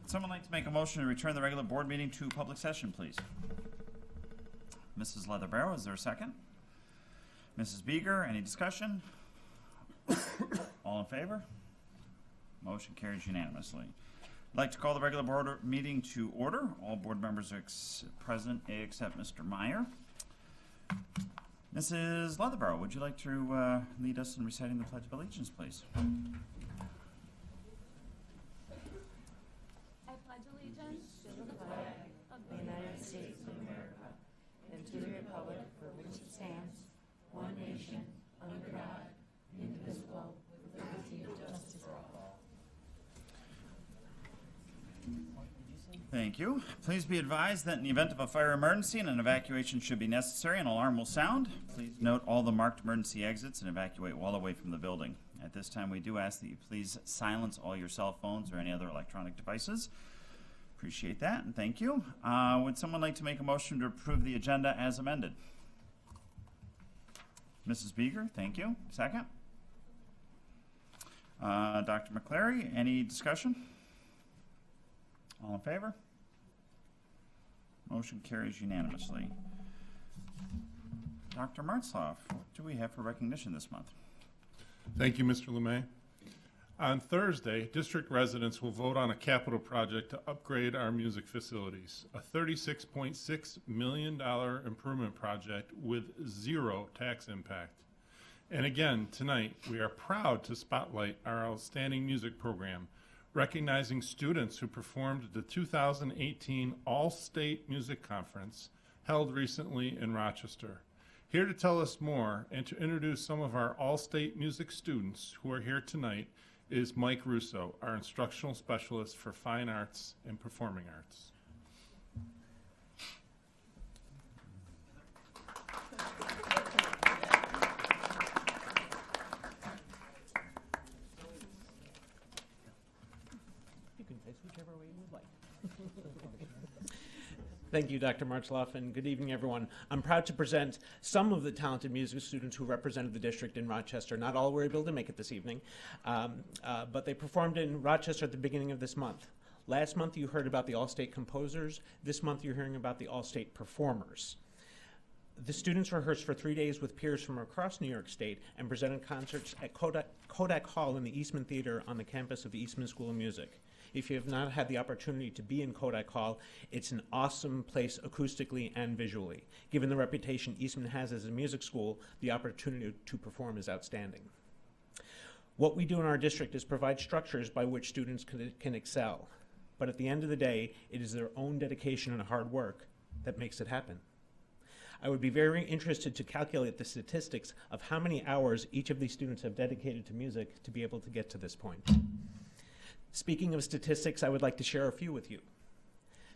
Someone like to make a motion to return the regular board meeting to public session, please? Mrs. Leatherbarrow, is there a second? Mrs. Beeger, any discussion? All in favor? Motion carries unanimously. I'd like to call the regular board meeting to order. All board members are present except Mr. Meyer. Mrs. Leatherbarrow, would you like to lead us in reciting the Pledge of Allegiance, please? I pledge allegiance to the flag of the United States of America and to the republic for which it stands, one nation, under God, indivisible, with liberty and justice for all. Thank you. Please be advised that in the event of a fire emergency and an evacuation should be necessary, an alarm will sound. Please note all the marked emergency exits and evacuate well away from the building. At this time, we do ask that you please silence all your cell phones or any other electronic devices. Appreciate that, and thank you. Would someone like to make a motion to approve the agenda as amended? Mrs. Beeger, thank you. Second? Dr. McClary, any discussion? All in favor? Motion carries unanimously. Dr. Martzloff, what do we have for recognition this month? Thank you, Mr. LeMay. On Thursday, district residents will vote on a capital project to upgrade our music facilities, a $36.6 million improvement project with zero tax impact. And again, tonight, we are proud to spotlight our outstanding music program, recognizing students who performed at the 2018 All-State Music Conference held recently in Rochester. Here to tell us more and to introduce some of our All-State music students who are here tonight is Mike Russo, our instructional specialist for fine arts and performing arts. Whichever way you would like. Thank you, Dr. Martzloff, and good evening, everyone. I'm proud to present some of the talented music students who represented the district in Rochester. Not all were able to make it this evening, but they performed in Rochester at the beginning of this month. Last month, you heard about the All-State composers. This month, you're hearing about the All-State performers. The students rehearsed for 3 days with peers from across New York State and presented concerts at Kodak Hall in the Eastman Theater on the campus of the Eastman School of Music. If you have not had the opportunity to be in Kodak Hall, it's an awesome place acoustically and visually. Given the reputation Eastman has as a music school, the opportunity to perform is outstanding. What we do in our district is provide structures by which students can excel. But at the end of the day, it is their own dedication and hard work that makes it happen. I would be very interested to calculate the statistics of how many hours each of these students have dedicated to music to be able to get to this point. Speaking of statistics, I would like to share a few with you.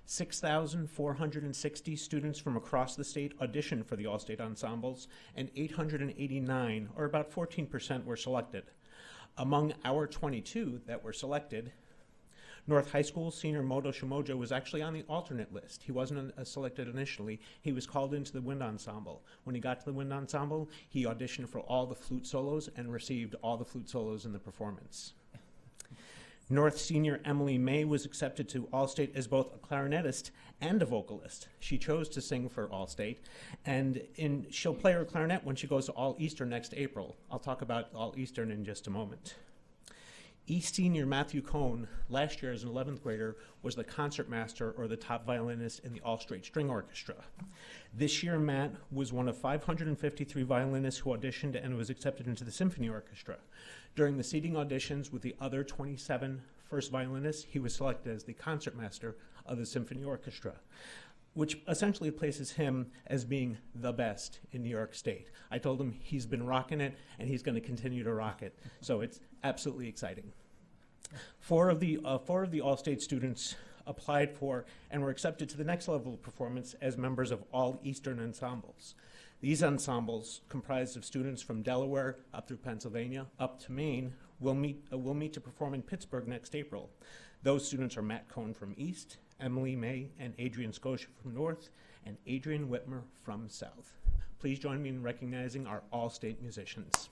6,460 students from across the state auditioned for the All-State ensembles, and 889, or about 14%, were selected. Among our 22 that were selected, North High School senior Moto Shimojo was actually on the alternate list. He wasn't selected initially. He was called into the wind ensemble. When he got to the wind ensemble, he auditioned for all the flute solos and received all the flute solos in the performance. North senior Emily May was accepted to All-State as both a clarinetist and a vocalist. She chose to sing for All-State, and she'll play her clarinet when she goes to All-Eastern next April. I'll talk about All-Eastern in just a moment. East senior Matthew Cohn, last year as an 11th grader, was the concertmaster or the top violinist in the All-Straight String Orchestra. This year, Matt was one of 553 violinists who auditioned and was accepted into the Symphony Orchestra. During the seating auditions with the other 27 first violinists, he was selected as the concertmaster of the Symphony Orchestra, which essentially places him as being the best in New York State. I told him he's been rocking it, and he's going to continue to rock it. So it's absolutely exciting. Four of the All-State students applied for and were accepted to the next level of performance as members of all Eastern ensembles. These ensembles, comprised of students from Delaware up through Pennsylvania, up to Maine, will meet to perform in Pittsburgh next April. Those students are Matt Cohn from East, Emily May and Adrian Scotia from North, and Adrian Whitmer from South. Please join me in recognizing our All-State musicians.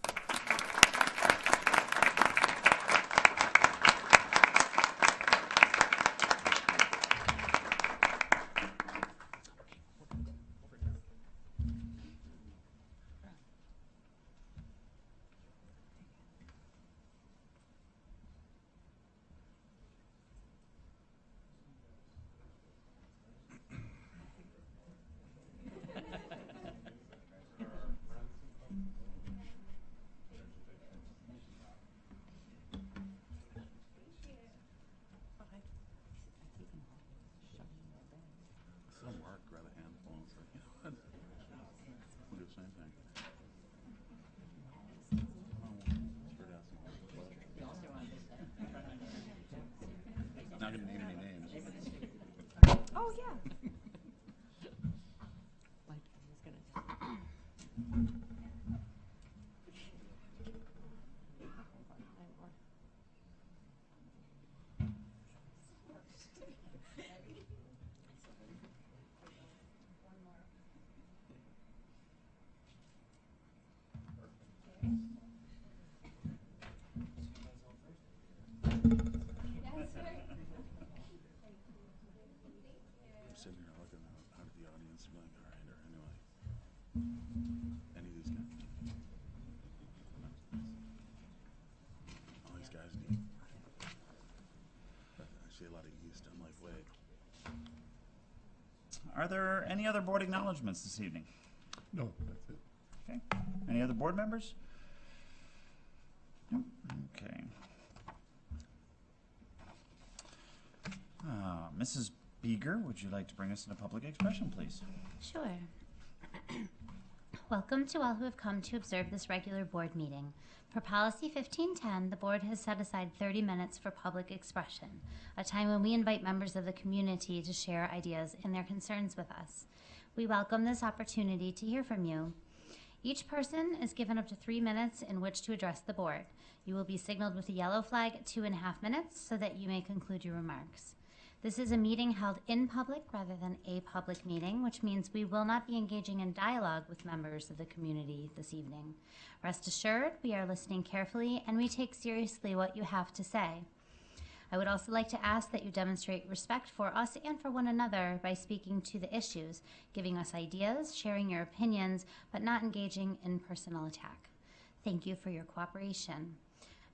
Are there any other board acknowledgements this evening? No, that's it. Okay. Any other board members? Nope. Okay. Mrs. Beeger, would you like to bring us into public expression, please? Sure. Welcome to all who have come to observe this regular board meeting. For Policy 1510, the board has set aside 30 minutes for public expression, a time when we invite members of the community to share ideas and their concerns with us. We welcome this opportunity to hear from you. Each person is given up to 3 minutes in which to address the board. You will be signaled with a yellow flag at 2.5 minutes so that you may conclude your remarks. This is a meeting held in public rather than a public meeting, which means we will not be engaging in dialogue with members of the community this evening. Rest assured, we are listening carefully and we take seriously what you have to say. I would also like to ask that you demonstrate respect for us and for one another by speaking to the issues, giving us ideas, sharing your opinions, but not engaging in personal attack. Thank you for your cooperation.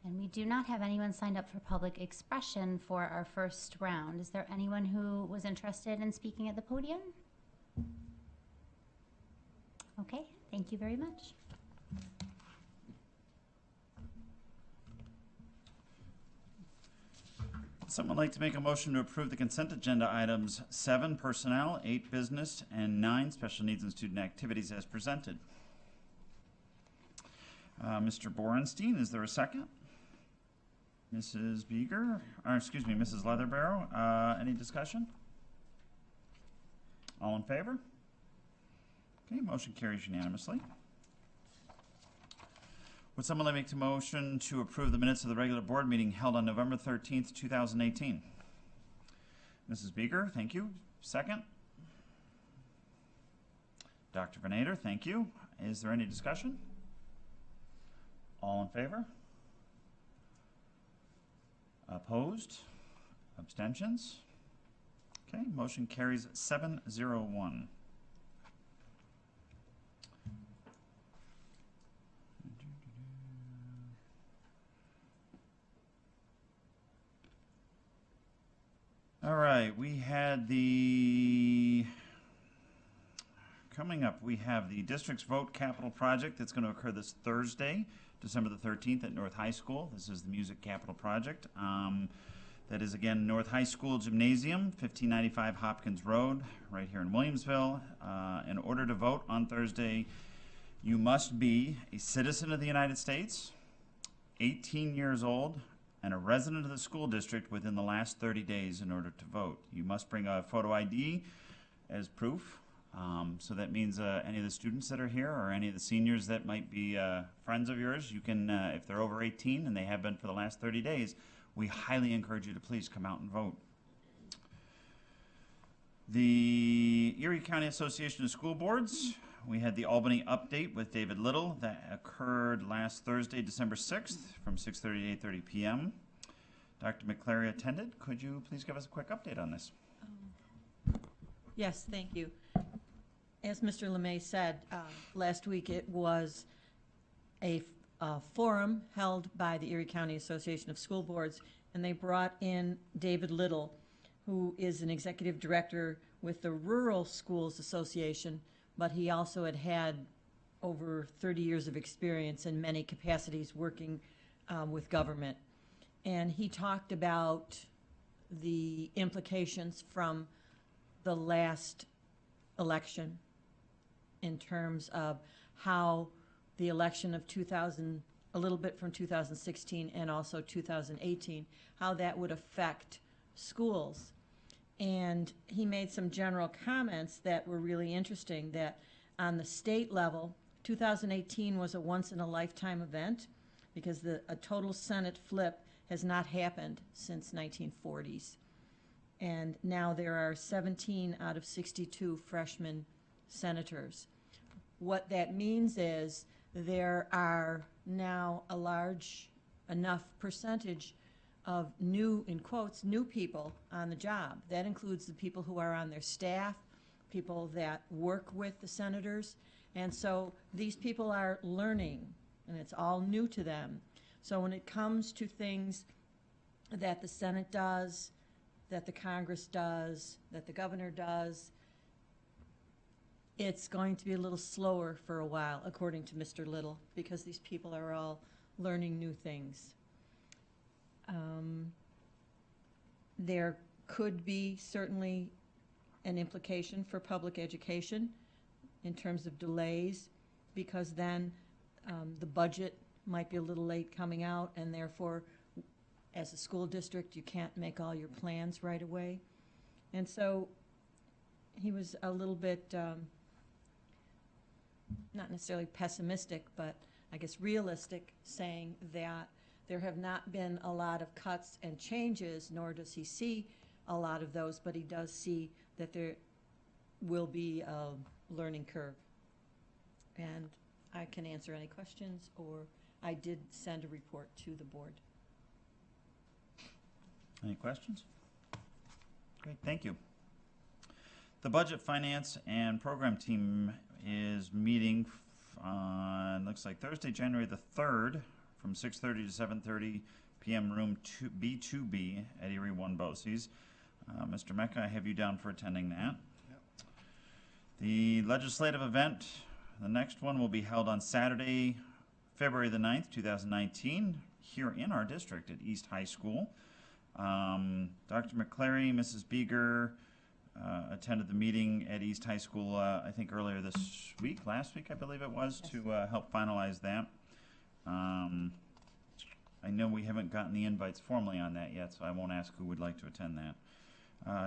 And we do not have anyone signed up for public expression for our first round. Is there anyone who was interested in speaking at the podium? Okay, thank you very much. Would someone like to make a motion to approve the consent agenda items 7, personnel, 8, business, and 9, special needs and student activities as presented? Mr. Borenstein, is there a second? Mrs. Beeger, or excuse me, Mrs. Leatherbarrow, any discussion? All in favor? Okay, motion carries unanimously. Would someone like to make a motion to approve the minutes of the regular board meeting held on November 13th, 2018? Mrs. Beeger, thank you. Second? Dr. Venator, thank you. Is there any discussion? All in favor? Opposed? Abstentions? Okay, motion carries 7-0-1. All right, we had coming up, we have the district's vote capital project that's going to occur this Thursday, December the 13th at North High School. This is the Music Capital Project. That is, again, North High School Gymnasium, 1595 Hopkins Road, right here in Williamsville. In order to vote on Thursday, you must be a citizen of the United States, 18 years old, and a resident of the school district within the last 30 days in order to vote. You must bring a photo ID as proof. So that means any of the students that are here or any of the seniors that might be friends of yours, you can, if they're over 18 and they have been for the last 30 days, we highly encourage you to please come out and vote. The Erie County Association of School Boards, we had the Albany update with David Little that occurred last Thursday, December 6th from 6:30 to 8:30 p.m. Dr. McClary attended. Could you please give us a quick update on this? Yes, thank you. As Mr. LeMay said, last week it was a forum held by the Erie County Association of School Boards, and they brought in David Little, who is an executive director with the Rural Schools Association, but he also had over 30 years of experience in many capacities working with government. And he talked about the implications from the last election in terms of how the election of 2000, a little bit from 2016 and also 2018, how that would affect schools. And he made some general comments that were really interesting, that on the state level, 2018 was a once-in-a-lifetime event because a total Senate flip has not happened since 1940s. And now there are 17 out of 62 freshman senators. What that means is there are now a large enough percentage of new, in quotes, new people on the job. That includes the people who are on their staff, people that work with the senators. And so these people are learning, and it's all new to them. So when it comes to things that the Senate does, that the Congress does, that the governor does, it's going to be a little slower for a while, according to Mr. Little, because these people are all learning new things. There could be certainly an implication for public education in terms of delays, because then the budget might be a little late coming out, and therefore, as a school district, you can't make all your plans right away. And so he was a little bit, not necessarily pessimistic, but I guess realistic, saying that there have not been a lot of cuts and changes, nor does he see a lot of those, but he does see that there will be a learning curve. And I can answer any questions, or I did send a report to the board. Any questions? Great, thank you. The Budget, Finance, and Program Team is meeting on, looks like Thursday, January the 3rd, from 6:30 to 7:30 p.m. room B2B at Erie 1 BOCES. Mr. Mecca, I have you down for attending that. Yep. The legislative event, the next one will be held on Saturday, February the 9th, 2019, here in our district at East High School. Dr. McClary, Mrs. Beeger attended the meeting at East High School, I think earlier this week, last week I believe it was, Yes. to help finalize that. I know we haven't gotten the invites formally on that yet, so I won't ask who would like to attend that.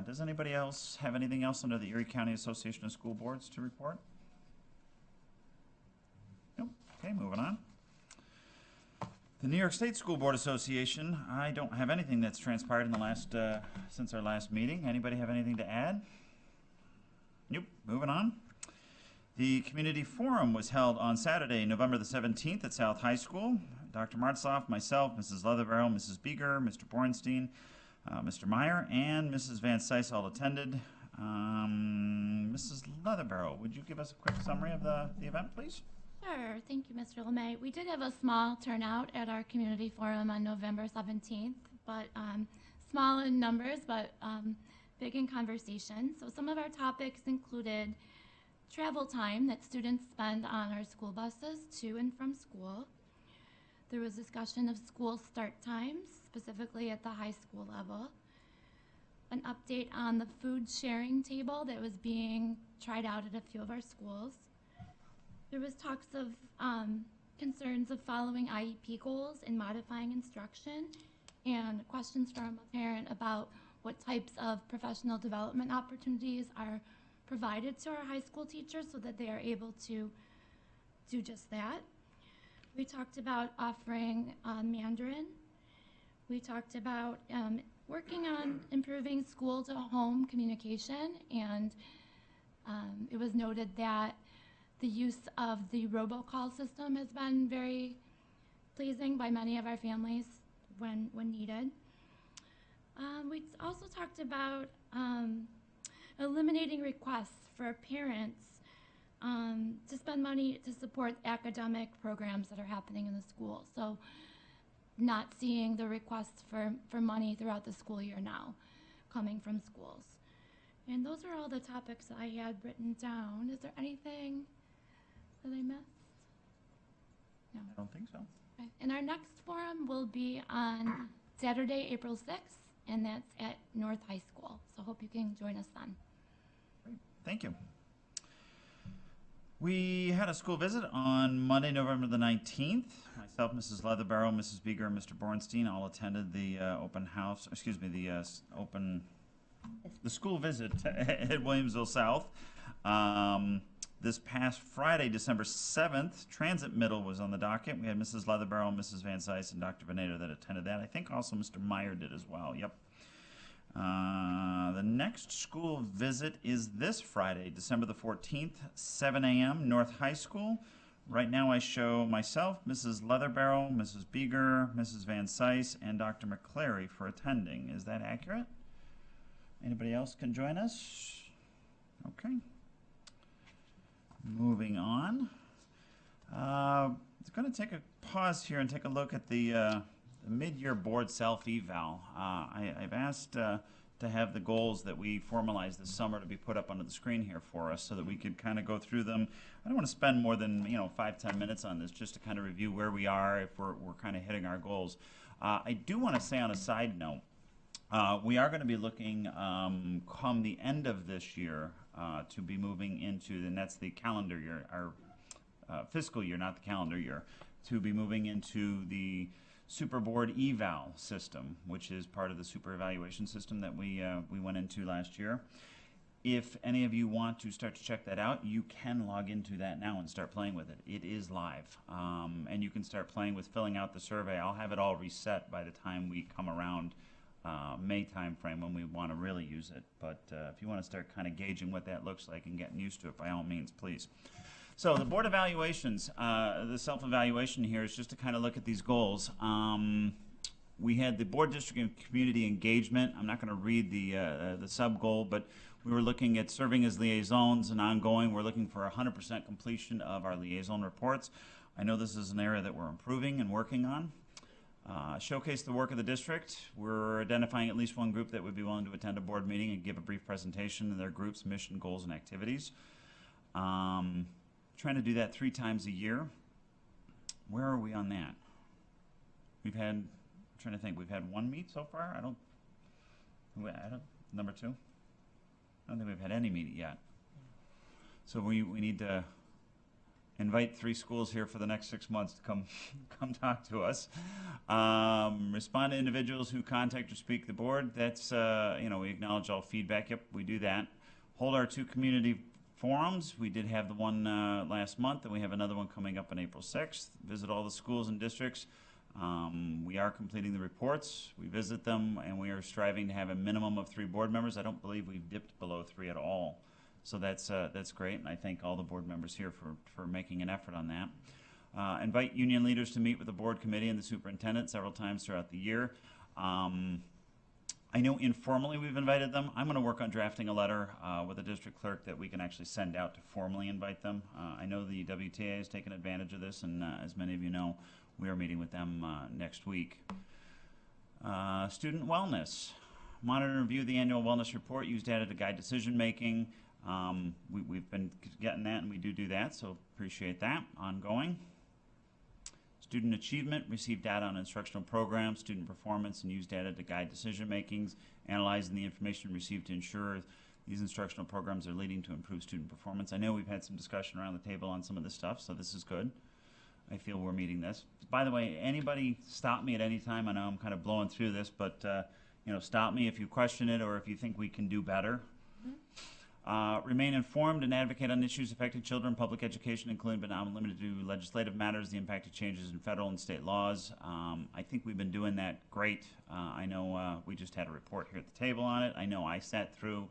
Does anybody else have anything else under the Erie County Association of School Boards to report? Nope. Okay, moving on. The New York State School Board Association, I don't have anything that's transpired in the last, since our last meeting. Anybody have anything to add? Nope, moving on. The Community Forum was held on Saturday, November the 17th at South High School. Dr. Martzoff, myself, Mrs. Leatherbarrow, Mrs. Beeger, Mr. Bornstein, Mr. Meyer, and Mrs. Van Cise all attended. Mrs. Leatherbarrow, would you give us a quick summary of the event, please? Sure. Thank you, Mr. LeMay. We did have a small turnout at our community forum on November 17th, but small in numbers, but big in conversation. So some of our topics included travel time that students spend on our school buses to and from school. There was discussion of school start times, specifically at the high school level. An update on the food sharing table that was being tried out at a few of our schools. There was talks of concerns of following IEP goals and modifying instruction, and questions from a parent about what types of professional development opportunities are provided to our high school teachers so that they are able to do just that. We talked about offering Mandarin. We talked about working on improving school-to-home communication, and it was noted that the use of the robocall system has been very pleasing by many of our families when needed. We also talked about eliminating requests for parents to spend money to support academic programs that are happening in the school. So not seeing the requests for money throughout the school year now coming from schools. And those are all the topics I had written down. Is there anything that I missed? No. I don't think so. Okay. And our next forum will be on Saturday, April 6th, and that's at North High School. So hope you can join us then. Great. Thank you. We had a school visit on Monday, November the 19th. Myself, Mrs. Leatherbarrow, Mrs. Beeger, and Mr. Bornstein all attended the open house, excuse me, the school visit at Williamsville South. This past Friday, December 7th, Transit Middle was on the docket. We had Mrs. Leatherbarrow, Mrs. Van Cise, and Dr. Venator that attended that. I think also Mr. Meyer did as well. Yep. The next school visit is this Friday, December the 14th, 7 a.m., North High School. Right now I show myself, Mrs. Leatherbarrow, Mrs. Beeger, Mrs. Van Cise, and Dr. McClary for attending. Is that accurate? Anybody else can join us? Okay. Moving on. I'm going to take a pause here and take a look at the mid-year board self-eval. I've asked to have the goals that we formalized this summer to be put up onto the screen here for us so that we could kind of go through them. I don't want to spend more than 5-10 minutes on this, just to kind of review where we are, if we're kind of hitting our goals. I do want to say on a side note, we are going to be looking come the end of this year to be moving into, and that's the calendar year, our fiscal year, not the calendar year, to be moving into the Super Board eval system, which is part of the super evaluation system that we went into last year. If any of you want to start to check that out, you can log into that now and start playing with it. It is live, and you can start playing with filling out the survey. I'll have it all reset by the time we come around May time frame when we want to really use it. But if you want to start kind of gauging what that looks like and getting used to it, by all means, please. So the board evaluations, the self-evaluation here is just to kind of look at these goals. We had the board, district, and community engagement. I'm not going to read the sub-goal, but we were looking at serving as liaisons and ongoing. We're looking for 100% completion of our liaison reports. I know this is an area that we're improving and working on. Showcase the work of the district. We're identifying at least one group that would be willing to attend a board meeting and give a brief presentation of their group's mission, goals, and activities. Trying to do that 3 times a year. Where are we on that? We've had, I'm trying to think, we've had 1 meet so far? Number 2? I don't think we've had any meet yet. So we need to invite 3 schools here for the next 6 months to come talk to us. Respond to individuals who contact or speak the board. That's, we acknowledge all feedback. Yep, we do that. Hold our 2 community forums. We did have the one last month, and we have another one coming up on April 6th. Visit all the schools and districts. We are completing the reports. We visit them, and we are striving to have a minimum of 3 board members. I don't believe we've dipped below 3 at all. So that's great, and I thank all the board members here for making an effort on that. Invite union leaders to meet with the board committee and the superintendent several times throughout the year. I know informally we've invited them. I'm going to work on drafting a letter with the district clerk that we can actually send out to formally invite them. I know the WTA has taken advantage of this, and as many of you know, we are meeting with them next week. Student wellness. Monitor and review the annual wellness report. Use data to guide decision making. We've been getting that, and we do that, so appreciate that. Ongoing. Student achievement, receive data on instructional programs, student performance, and use data to guide decision makings, analyzing the information received to ensure these instructional programs are leading to improved student performance. I know we've had some discussion around the table on some of this stuff, so this is good. I feel we're meeting this. By the way, anybody stop me at any time. I know I'm kind of blowing through this, but stop me if you question it or if you think we can do better. Remain informed and advocate on issues affecting children, public education, including but not limited to legislative matters, the impact of changes in federal and state laws. I think we've been doing that great. I know we just had a report here at the table on it. I know I sat through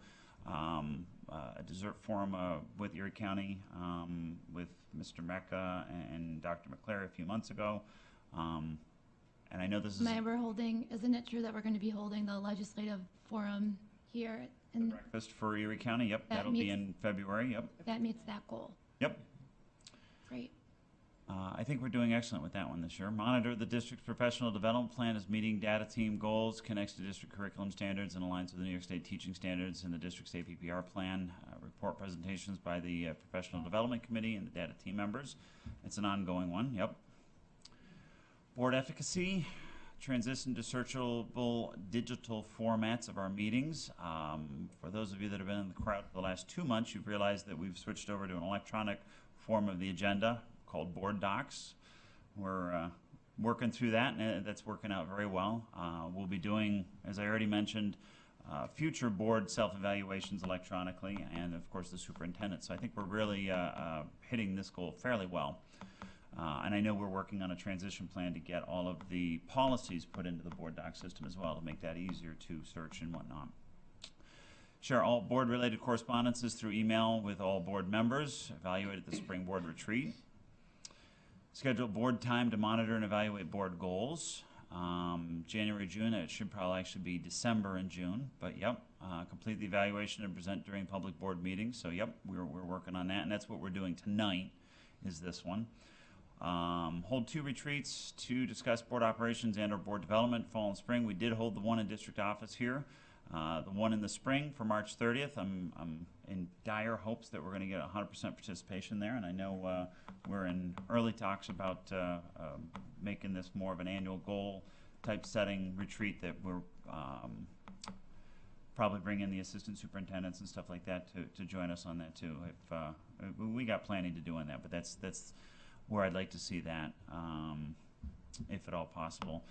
a dessert forum with Erie County with Mr. Mecca and Dr. McClary a few months ago. And I know this is... Isn't it true that we're going to be holding the legislative forum here? Breakfast for Erie County, yep, that'll be in February, yep. That meets that goal. Yep. Great. I think we're doing excellent with that one this year. Monitor the district's professional development plan as meeting data team goals, connects to district curriculum standards, and aligns with the New York State teaching standards and the district's APPR plan. Report presentations by the professional development committee and the data team members. It's an ongoing one, yep. Board efficacy. Transition to searchable digital formats of our meetings. For those of you that have been in the crowd for the last 2 months, you've realized that we've switched over to an electronic form of the agenda called Board Docs. We're working through that, and that's working out very well. We'll be doing, as I already mentioned, future board self-evaluations electronically, and of course the superintendent. So I think we're really hitting this goal fairly well. And I know we're working on a transition plan to get all of the policies put into the board doc system as well to make that easier to search and whatnot. Share all board-related correspondences through email with all board members. Evaluate at the spring board retreat. Schedule board time to monitor and evaluate board goals. January, June, it should probably actually be December and June, but yep. Complete the evaluation and present during public board meetings. So yep, we're working on that, and that's what we're doing tonight is this one. Hold 2 retreats to discuss board operations and or board development, fall and spring. We did hold the one in district office here. The one in the spring for March 30th, I'm in dire hopes that we're going to get 100% participation there, and I know we're in early talks about making this more of an annual goal type setting retreat that we're probably bring in the assistant superintendents and stuff like that to join us on that too. If we got planning to do on that, but that's where I'd like to see that, if at all possible.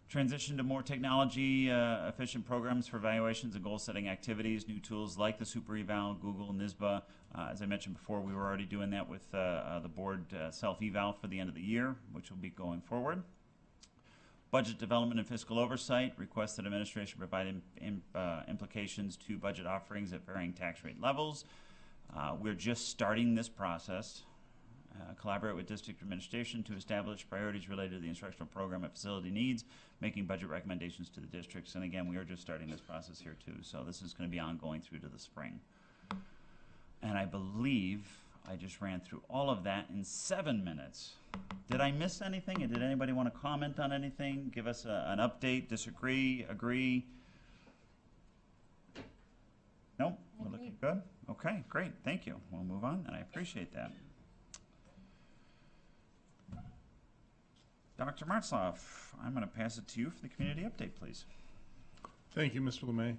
Transition to more technology efficient programs for evaluations and goal setting activities, new tools like the Super Eval, Google, NISBA. As I mentioned before, we were already doing that with the board self-eval for the end of the year, which will be going forward. Budget development and fiscal oversight, requests that administration provide implications to budget offerings at varying tax rate levels. We're just starting this process. Collaborate with district administration to establish priorities related to the instructional program and facility needs, making budget recommendations to the districts. And again, we are just starting this process here too, so this is going to be ongoing through to the spring. And I believe I just ran through all of that in 7 minutes. Did I miss anything? And did anybody want to comment on anything? Give us an update, disagree, agree? Nope, we're looking good. Okay, great, thank you. We'll move on, and I appreciate that. Dr. Martzloff, I'm going to pass it to you for the community update, please. Thank you, Mr. Lemay.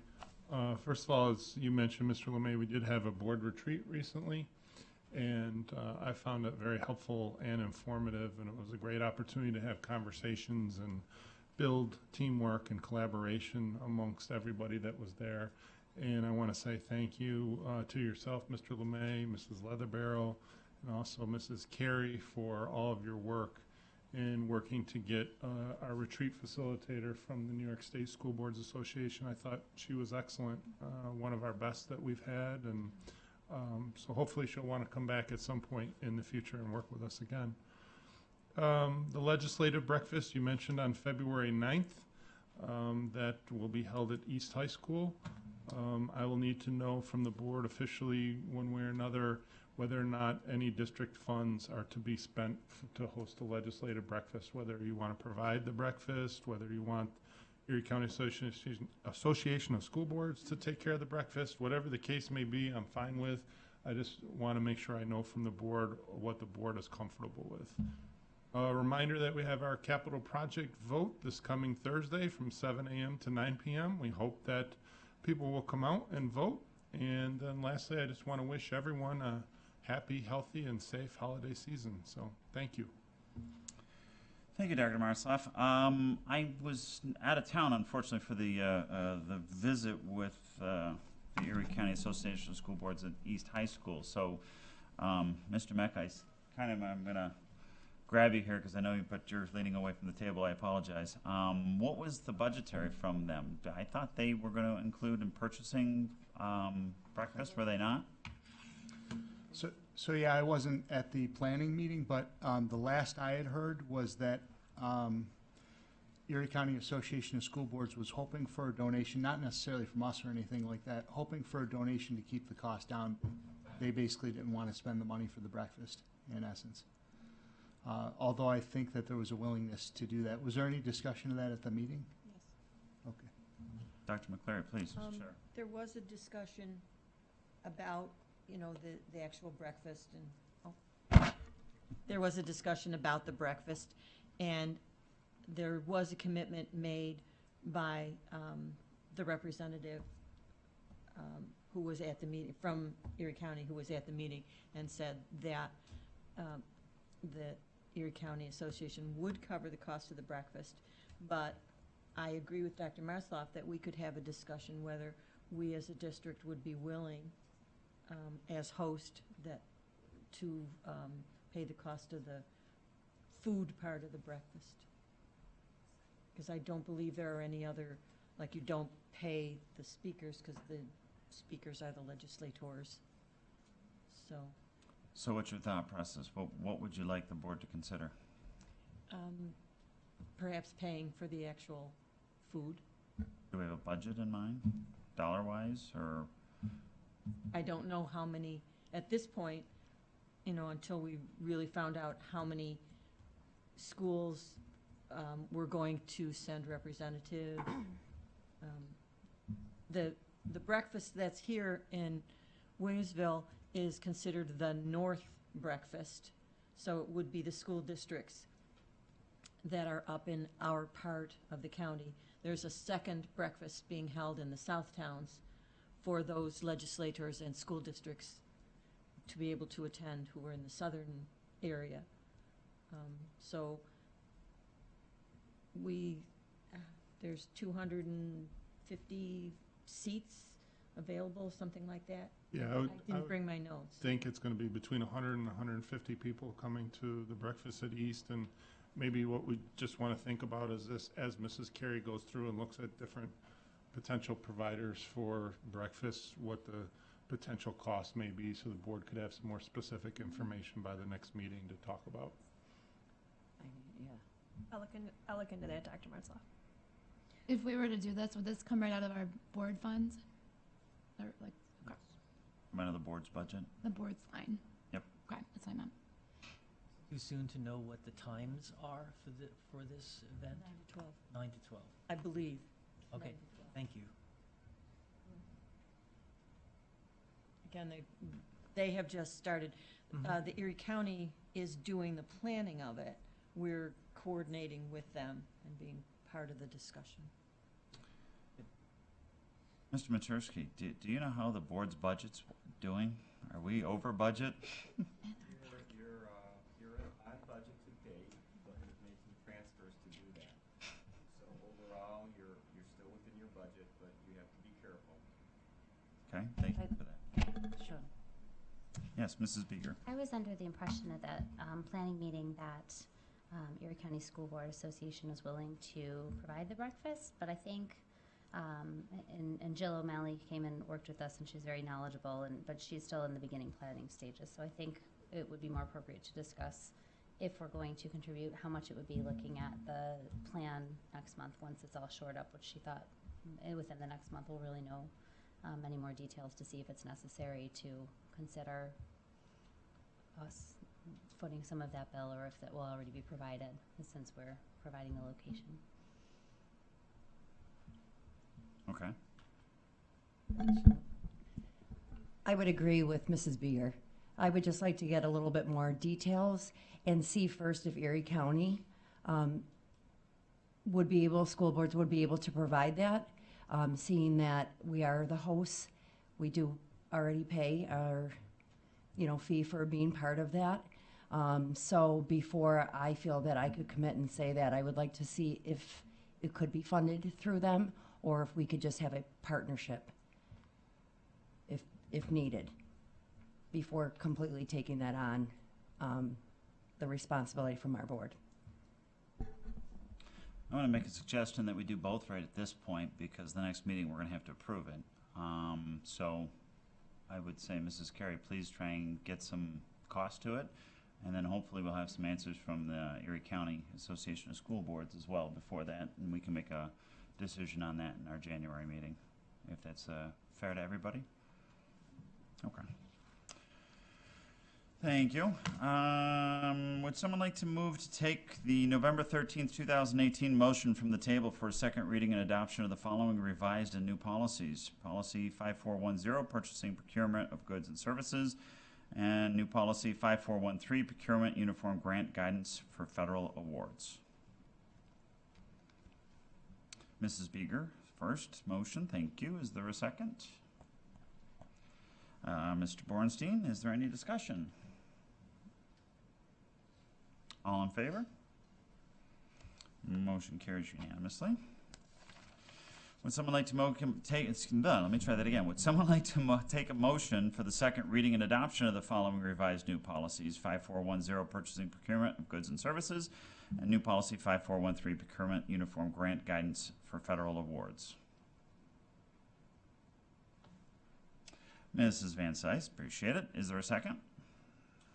First of all, as you mentioned, Mr. Lemay, we did have a board retreat recently, and I found it very helpful and informative, and it was a great opportunity to have conversations and build teamwork and collaboration amongst everybody that was there. And I want to say thank you to yourself, Mr. Lemay, Mrs. Leatherbarrow, and also Mrs. Carey for all of your work in working to get our retreat facilitator from the New York State School Boards Association. I thought she was excellent, one of our best that we've had, and so hopefully she'll want to come back at some point in the future and work with us again. The legislative breakfast you mentioned on February 9th, that will be held at East High School. I will need to know from the board officially one way or another whether or not any district funds are to be spent to host a legislative breakfast, whether you want to provide the breakfast, whether you want Erie County Association of School Boards to take care of the breakfast, whatever the case may be, I'm fine with. I just want to make sure I know from the board what the board is comfortable with. A reminder that we have our capital project vote this coming Thursday from 7 a.m. to 9 p.m. We hope that people will come out and vote. And then lastly, I just want to wish everyone a happy, healthy, and safe holiday season. So thank you. Thank you, Dr. Martzloff. I was out of town, unfortunately, for the visit with the Erie County Association of School Boards at East High School. So, Mr. Meck, I'm going to grab you here because I know you're leaning away from the table. I apologize. What was the budgetary from them? I thought they were going to include in purchasing breakfast. Were they not? So yeah, I wasn't at the planning meeting, but the last I had heard was that Erie County Association of School Boards was hoping for a donation, not necessarily from us or anything like that, hoping for a donation to keep the cost down. They basically didn't want to spend the money for the breakfast, in essence. Although I think that there was a willingness to do that. Was there any discussion of that at the meeting? Yes. Okay. Dr. McClary, please. Sure. There was a discussion about, the actual breakfast, and there was a discussion about the breakfast, and there was a commitment made by the representative who was at the meeting, from Erie County, who was at the meeting, and said that the Erie County Association would cover the cost of the breakfast. But I agree with Dr. Martzloff that we could have a discussion whether we as a district would be willing, as host, to pay the cost of the food part of the breakfast. Because I don't believe there are any other, like, you don't pay the speakers because the speakers are the legislators. So what's your thought process? What would you like the board to consider? Perhaps paying for the actual food. Do we have a budget in mind, dollar-wise, or? I don't know how many, at this point, until we really found out how many schools were going to send representatives, the breakfast that's here in Williamsville is considered the north breakfast. So it would be the school districts that are up in our part of the county. There's a second breakfast being held in the south towns for those legislators and school districts to be able to attend who are in the southern area. So there's 250 seats available, something like that. Yeah, I I didn't would bring my notes. think it's going to be between 100 and 150 people coming to the breakfast at East, and maybe what we just want to think about is this, as Mrs. Carey goes through and looks at different potential providers for breakfast, what the potential cost may be, so the board could have some more specific information by the next meeting to talk about. Yeah. I'll look into that, Dr. Martzloff. If we were to do this, would this come right out of our board funds? Or like, okay, Come out of the board's budget. the board's line? Yep. Okay, that's what I meant. Too soon to know what the times are for this event? 9 to 12, 9 to 12. I believe. Okay, 9 to 12. thank you. Again, they have just started. The Erie County is doing the planning of it. We're coordinating with them and being part of the discussion. Mr. Matursky, do you know how the board's budget's doing? Are we over budget? You're on budget to date, but you've made some transfers to do that. So overall, you're still within your budget, but you have to be careful. Okay, thank you for that. Sure. Yes, Mrs. Beeger. I was under the impression at that planning meeting that Erie County School Board Association was willing to provide the breakfast, but I think, and Jill O'Malley came and worked with us, and she's very knowledgeable, but she's still in the beginning planning stages. So I think it would be more appropriate to discuss, if we're going to contribute, how much it would be looking at the plan next month once it's all shored up, which she thought within the next month we'll really know many more details to see if it's necessary to consider us footing some of that bill, or if that will already be provided, since we're providing the location. Okay. I would agree with Mrs. Beer. I would just like to get a little bit more details and see first if Erie County school boards would be able to provide that. Seeing that we are the hosts, we do already pay our, fee for being part of that. So before I feel that I could commit and say that, I would like to see if it could be funded through them, or if we could just have a partnership, if needed, before completely taking that on, the responsibility from our board. I want to make a suggestion that we do both right at this point, because the next meeting we're going to have to approve it. So I would say, Mrs. Carey, please try and get some cost to it, and then hopefully we'll have some answers from the Erie County Association of School Boards as well before that, and we can make a decision on that in our January meeting, if that's fair to everybody. Okay. Thank you. Would someone like to move to take the November 13th, 2018 motion from the table for a second reading and adoption of the following revised and new policies? Policy 5410, purchasing procurement of goods and services, and new policy 5413, procurement uniform grant guidance for federal awards. Mrs. Beeger, first motion, thank you. Is there a second? Mr. Bornstein, is there any discussion? All in favor? Motion carries unanimously. Would someone like to let me try that again. Would someone like to take a motion for the second reading and adoption of the following revised new policies? 5410, purchasing procurement of goods and services, and new policy 5413, procurement uniform grant guidance for federal awards. Mrs. Van Cise, appreciate it. Is there a second?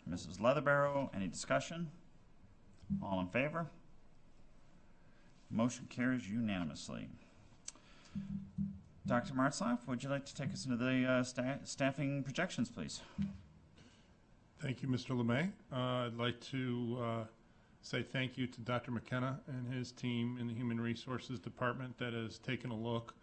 Mrs. Leatherbarrow, any discussion? All in favor? Motion carries unanimously. Dr. Martzloff, would you like to take us into the staffing projections, please? Thank you, Mr. LeMay. I'd like to say thank you to Dr. McKenna and his team in the Human Resources Department that has taken a look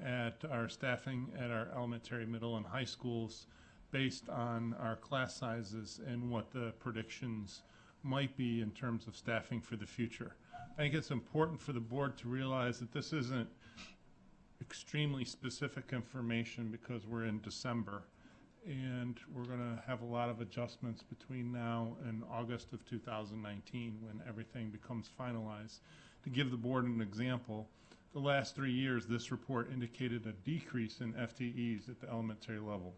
at our staffing at our elementary, middle, and high schools based on our class sizes and what the predictions might be in terms of staffing for the future. I think it's important for the board to realize that this isn't extremely specific information because we're in December, and we're going to have a lot of adjustments between now and August of 2019 when everything becomes finalized. To give the board an example, the last 3 years this report indicated a decrease in FTEs at the elementary level.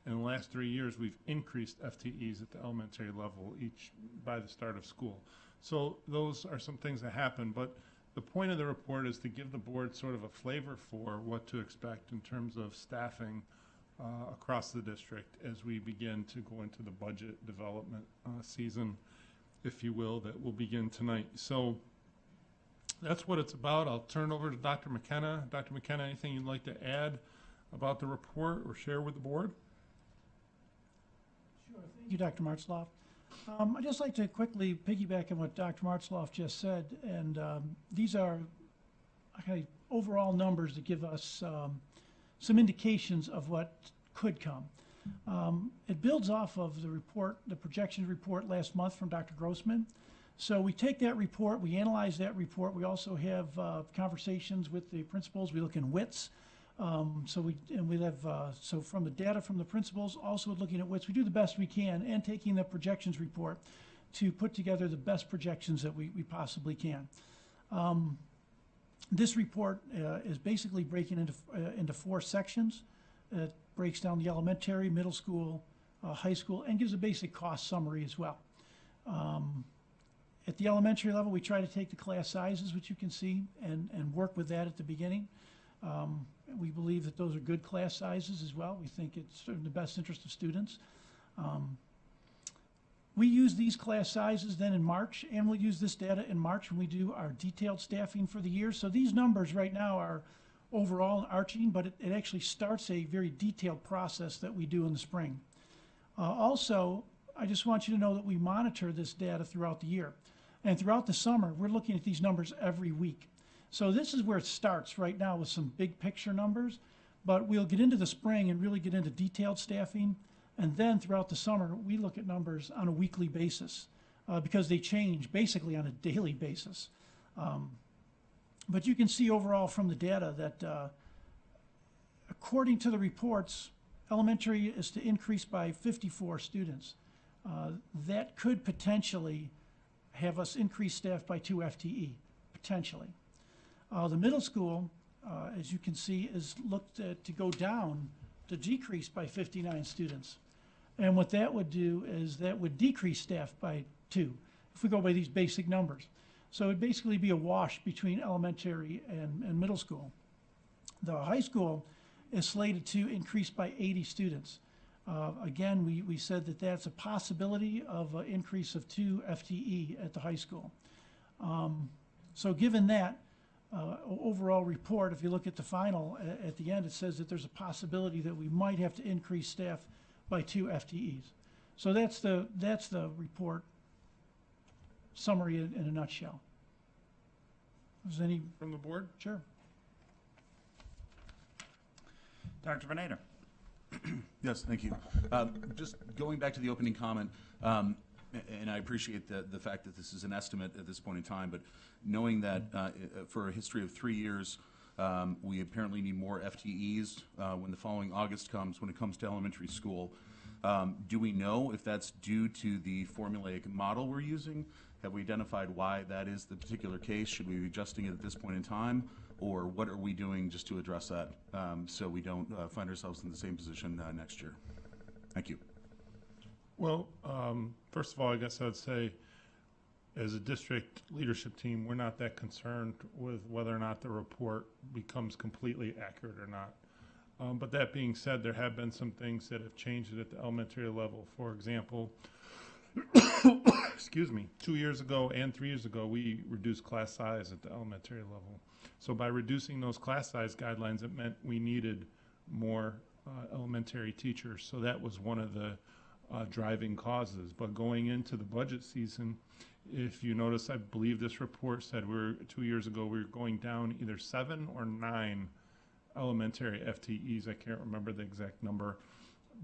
In the last 3 years we've increased FTEs at the elementary level each by the start of school. So those are some things that happen, but the point of the report is to give the board sort of a flavor for what to expect in terms of staffing across the district as we begin to go into the budget development season, if you will, that will begin tonight. So that's what it's about. I'll turn over to Dr. McKenna. Dr. McKenna, anything you'd like to add about the report or share with the board? Sure. Thank you, Dr. Martzloff. I'd just like to quickly piggyback on what Dr. Martzloff just said, and these are kind of overall numbers that give us some indications of what could come. It builds off of the report, the projections report last month from Dr. Grossman. So we take that report, we analyze that report. We also have conversations with the principals. We look in WITS. So from the data from the principals, also looking at WITS, we do the best we can and taking the projections report to put together the best projections that we possibly can. This report is basically breaking into 4 sections. It breaks down the elementary, middle school, high school, and gives a basic cost summary as well. At the elementary level, we try to take the class sizes, which you can see, and work with that at the beginning. We believe that those are good class sizes as well. We think it's in the best interest of students. We use these class sizes then in March, and we'll use this data in March when we do our detailed staffing for the year. So these numbers right now are overall arching, but it actually starts a very detailed process that we do in the spring. Also, I just want you to know that we monitor this data throughout the year. And throughout the summer, we're looking at these numbers every week. So this is where it starts right now with some big picture numbers, but we'll get into the spring and really get into detailed staffing. And then throughout the summer, we look at numbers on a weekly basis because they change basically on a daily basis. But you can see overall from the data that according to the reports, elementary is to increase by 54 students. That could potentially have us increase staff by 2 FTE, potentially. The middle school, as you can see, is looked at to go down, to decrease by 59 students. And what that would do is that would decrease staff by 2, if we go by these basic numbers. So it'd basically be a wash between elementary and middle school. The high school is slated to increase by 80 students. Again, we said that that's a possibility of an increase of 2 FTE at the high school. So given that overall report, if you look at the final, at the end, it says that there's a possibility that we might have to increase staff by 2 FTEs. So that's the report summary in a nutshell. Is there any from the board? Sure. Dr. Venator. Yes, thank you. Just going back to the opening comment, and I appreciate the fact that this is an estimate at this point in time, but knowing that for a history of 3 years, we apparently need more FTEs when the following August comes, when it comes to elementary school. Do we know if that's due to the formulaic model we're using? Have we identified why that is the particular case? Should we be adjusting it at this point in time? Or what are we doing just to address that so we don't find ourselves in the same position next year? Thank you. Well, first of all, I guess I'd say as a district leadership team, we're not that concerned with whether or not the report becomes completely accurate or not. But that being said, there have been some things that have changed it at the elementary level. For example, excuse me, 2 years ago and 3 years ago, we reduced class size at the elementary level. So by reducing those class size guidelines, it meant we needed more elementary teachers. So that was one of the driving causes. But going into the budget season, if you notice, I believe this report said 2 years ago we were going down either 7 or 9 elementary FTEs. I can't remember the exact number,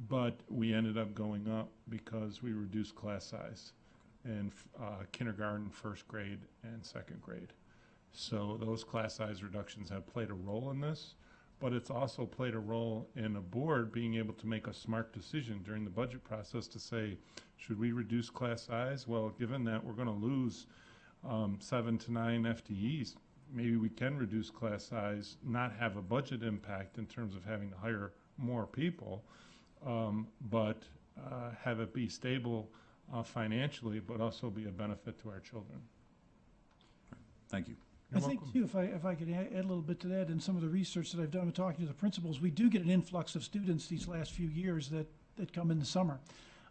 but we ended up going up because we reduced class size in kindergarten, first grade, and second grade. So those class size reductions have played a role in this, but it's also played a role in a board being able to make a smart decision during the budget process to say, should we reduce class size? Well, given that we're going to lose 7 to 9 FTEs, maybe we can reduce class size, not have a budget impact in terms of having to hire more people, but have it be stable financially, but also be a benefit to our children. Thank you. You're I think welcome. too, if I could add a little bit to that, and some of the research that I've done with talking to the principals, we do get an influx of students these last few years that come in the summer.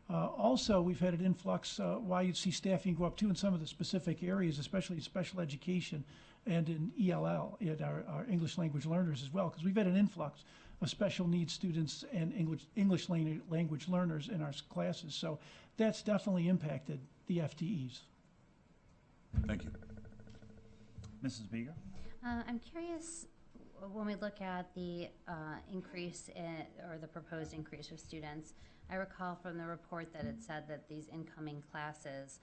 Also, we've had an influx, why you'd see staffing go up too in some of the specific areas, especially in special education and in ELL, in our English language learners as well, because we've had an influx of special needs students and English language learners in our classes. So that's definitely impacted the FTEs. Thank you. Mrs. Beeger? I'm curious, when we look at the increase or the proposed increase of students, I recall from the report that it said that these incoming classes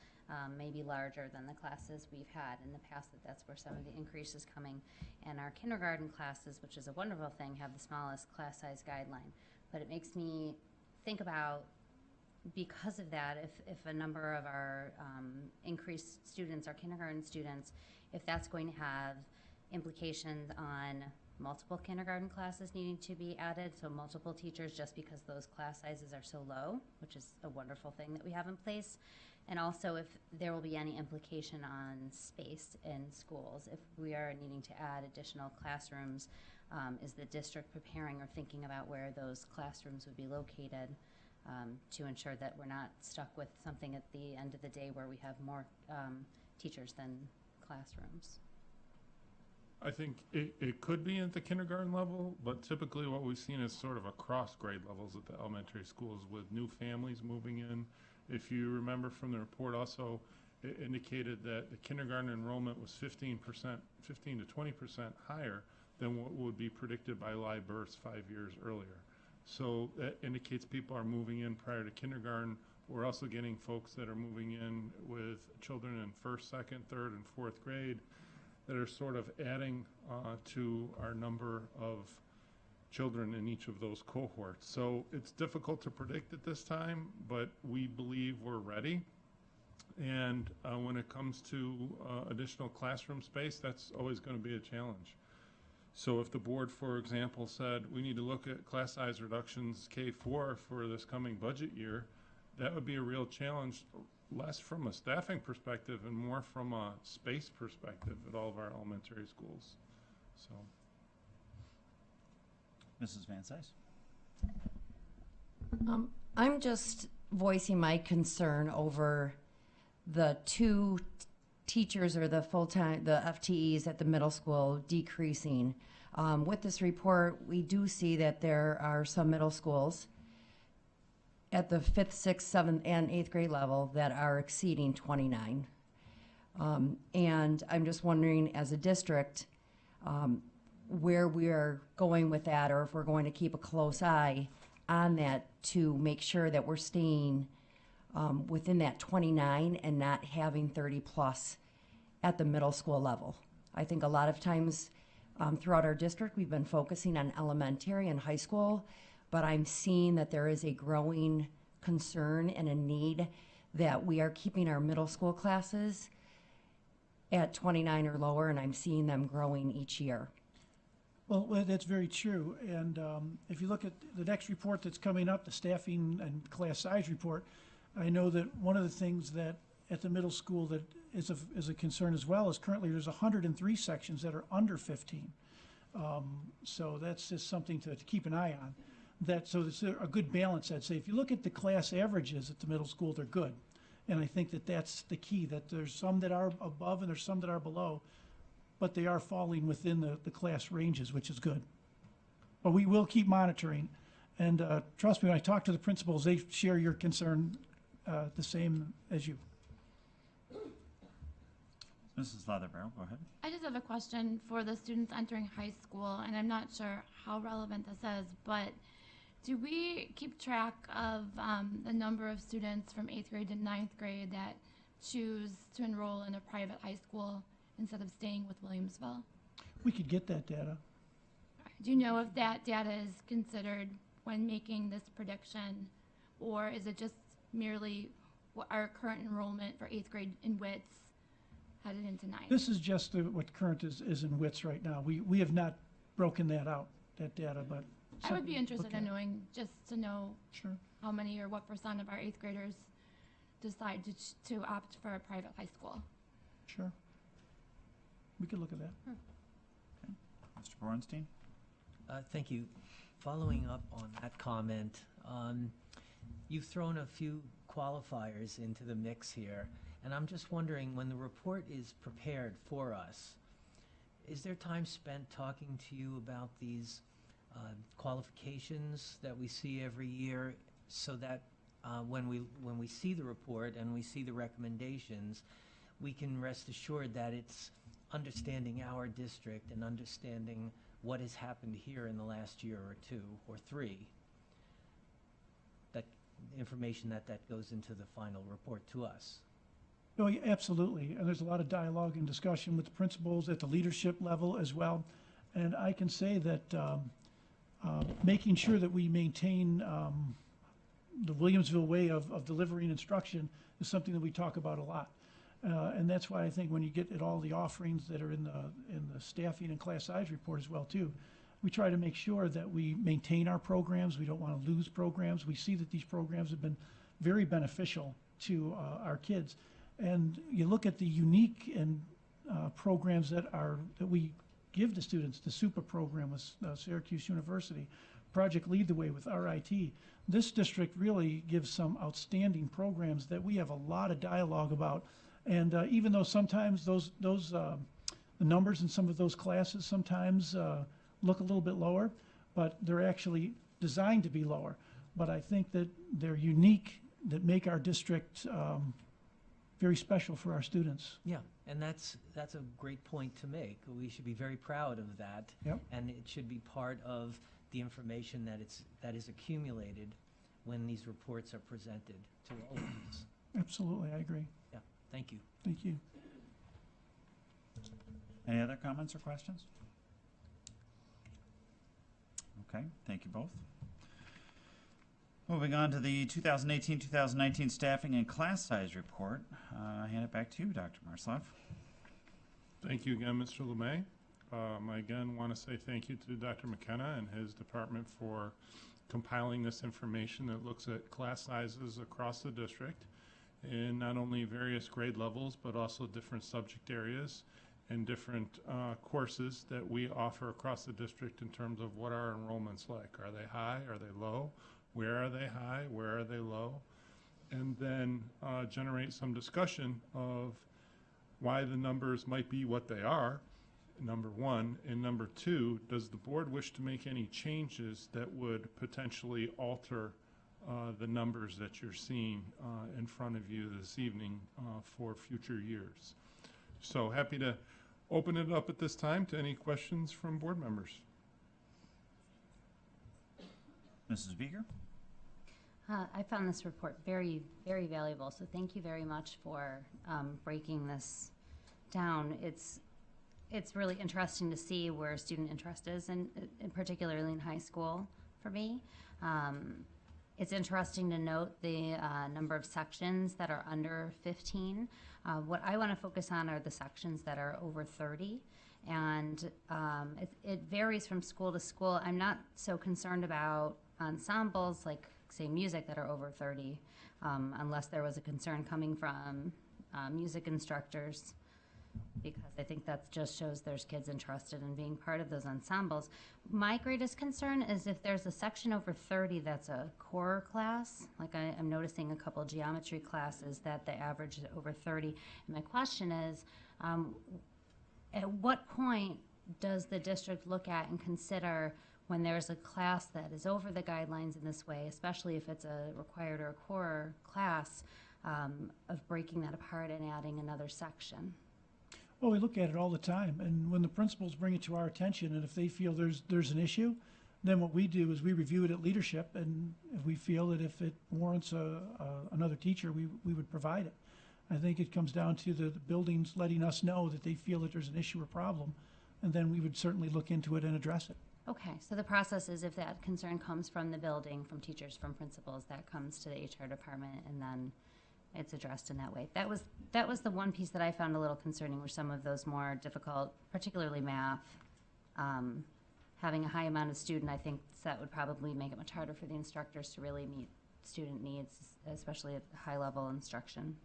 may be larger than the classes we've had in the past, that's where some of the increase is coming. And our kindergarten classes, which is a wonderful thing, have the smallest class size guideline. But it makes me think about, because of that, if a number of our increased students, our kindergarten students, if that's going to have implications on multiple kindergarten classes needing to be added, so multiple teachers just because those class sizes are so low, which is a wonderful thing that we have in place. And also if there will be any implication on space in schools. If we are needing to add additional classrooms, is the district preparing or thinking about where those classrooms would be located to ensure that we're not stuck with something at the end of the day where we have more teachers than classrooms? I think it could be at the kindergarten level, but typically what we've seen is sort of across grade levels at the elementary schools with new families moving in. If you remember from the report also, it indicated that the kindergarten enrollment was 15% to 20% higher than what would be predicted by live births 5 years earlier. So that indicates people are moving in prior to kindergarten. We're also getting folks that are moving in with children in first, second, third, and fourth grade that are sort of adding to our number of children in each of those cohorts. So it's difficult to predict at this time, but we believe we're ready. And when it comes to additional classroom space, that's always going to be a challenge. So if the board, for example, said we need to look at class size reductions K-4 for this coming budget year, that would be a real challenge, less from a staffing perspective and more from a space perspective at all of our elementary schools. So, Mrs. Van Cise? I'm just voicing my concern over the two teachers or the full-time, the FTEs at the middle school decreasing. With this report, we do see that there are some middle schools at the 5th, 6th, 7th, and 8th grade level that are exceeding 29. And I'm just wondering, as a district, where we are going with that, or if we're going to keep a close eye on that to make sure that we're staying within that 29 and not having 30 plus at the middle school level. I think a lot of times throughout our district, we've been focusing on elementary and high school, but I'm seeing that there is a growing concern and a need that we are keeping our middle school classes at 29 or lower, and I'm seeing them growing each year. Well, that's very true. And if you look at the next report that's coming up, the staffing and class size report, I know that one of the things that at the middle school that is a concern as well is currently there's 103 sections that are under 15. So that's just something to keep an eye on. So it's a good balance, I'd say. If you look at the class averages at the middle school, they're good. And I think that that's the key, that there's some that are above and there's some that are below, but they are falling within the class ranges, which is good. But we will keep monitoring. And trust me, when I talk to the principals, they share your concern the same as you. Mrs. Leatherbarrow, go ahead. I just have a question for the students entering high school, and I'm not sure how relevant this is, but do we keep track of the number of students from 8th grade to 9th grade that choose to enroll in a private high school instead of staying with Williamsville? We could get that data. Do you know if that data is considered when making this prediction, or is it just merely what our current enrollment for 8th grade in WITS headed into 9th? This is just what current is in WITS right now. We have not broken that out, that data, but. I would be interested look in at. knowing, just to know Sure. how many or what % of our 8th graders decide to opt for a private high school. Sure. We could look at that. Mr. Borenstein? Thank you. Following up on that comment, you've thrown a few qualifiers into the mix here, and I'm just wondering, when the report is prepared for us, is there time spent talking to you about these qualifications that we see every year, so that when we see the report and we see the recommendations, we can rest assured that it's understanding our district and understanding what has happened here in the last year or two or three, that information that goes into the final report to us. Oh, yeah, absolutely. And there's a lot of dialogue and discussion with the principals at the leadership level as well. And I can say that making sure that we maintain the Williamsville way of delivering instruction is something that we talk about a lot. And that's why I think when you get at all the offerings that are in the staffing and class size report as well too, we try to make sure that we maintain our programs. We don't want to lose programs. We see that these programs have been very beneficial to our kids. And you look at the unique and programs that we give to students, the SUPA program with Syracuse University, Project Lead the Way with RIT. This district really gives some outstanding programs that we have a lot of dialogue about. And even though sometimes the numbers in some of those classes sometimes look a little bit lower, but they're actually designed to be lower. But I think that they're unique, that make our district very special for our students. Yeah, and that's a great point to make. We should be very proud of that. Yep. And it should be part of the information that is accumulated when these reports are presented to all of us. Absolutely, I agree. Yeah, thank you. Thank you. Any other comments or questions? Okay, thank you both. Moving on to the 2018-2019 Staffing and Class Size Report. I hand it back to you, Dr. Martzloff. Thank you again, Mr. LeMay. I again want to say thank you to Dr. McKenna and his department for compiling this information that looks at class sizes across the district in not only various grade levels, but also different subject areas and different courses that we offer across the district in terms of what our enrollment's like. Are they high? Are they low? Where are they high? Where are they low? And then generate some discussion of why the numbers might be what they are, number one. And number two, does the board wish to make any changes that would potentially alter the numbers that you're seeing in front of you this evening for future years? So happy to open it up at this time to any questions from board members. Mrs. Beeger? I found this report very, very valuable, so thank you very much for breaking this down. It's really interesting to see where student interest is, and particularly in high school for me. It's interesting to note the number of sections that are under 15. What I want to focus on are the sections that are over 30. And it varies from school to school. I'm not so concerned about ensembles like, say, music that are over 30, unless there was a concern coming from music instructors, because I think that just shows there's kids interested in being part of those ensembles. My greatest concern is if there's a section over 30 that's a core class, like I'm noticing a couple geometry classes that the average is over 30. And my question is, at what point does the district look at and consider when there's a class that is over the guidelines in this way, especially if it's a required or a core class, of breaking that apart and adding another section? Oh, we look at it all the time, and when the principals bring it to our attention, and if they feel there's an issue, then what we do is we review it at leadership, and if we feel that if it warrants another teacher, we would provide it. I think it comes down to the buildings letting us know that they feel that there's an issue or problem, and then we would certainly look into it and address it. Okay, so the process is if that concern comes from the building, from teachers, from principals, that comes to the HR department, and then it's addressed in that way. That was the one piece that I found a little concerning, were some of those more difficult, particularly math. Having a high amount of student, I think that would probably make it much harder for the instructors to really meet student needs, especially at high level instruction.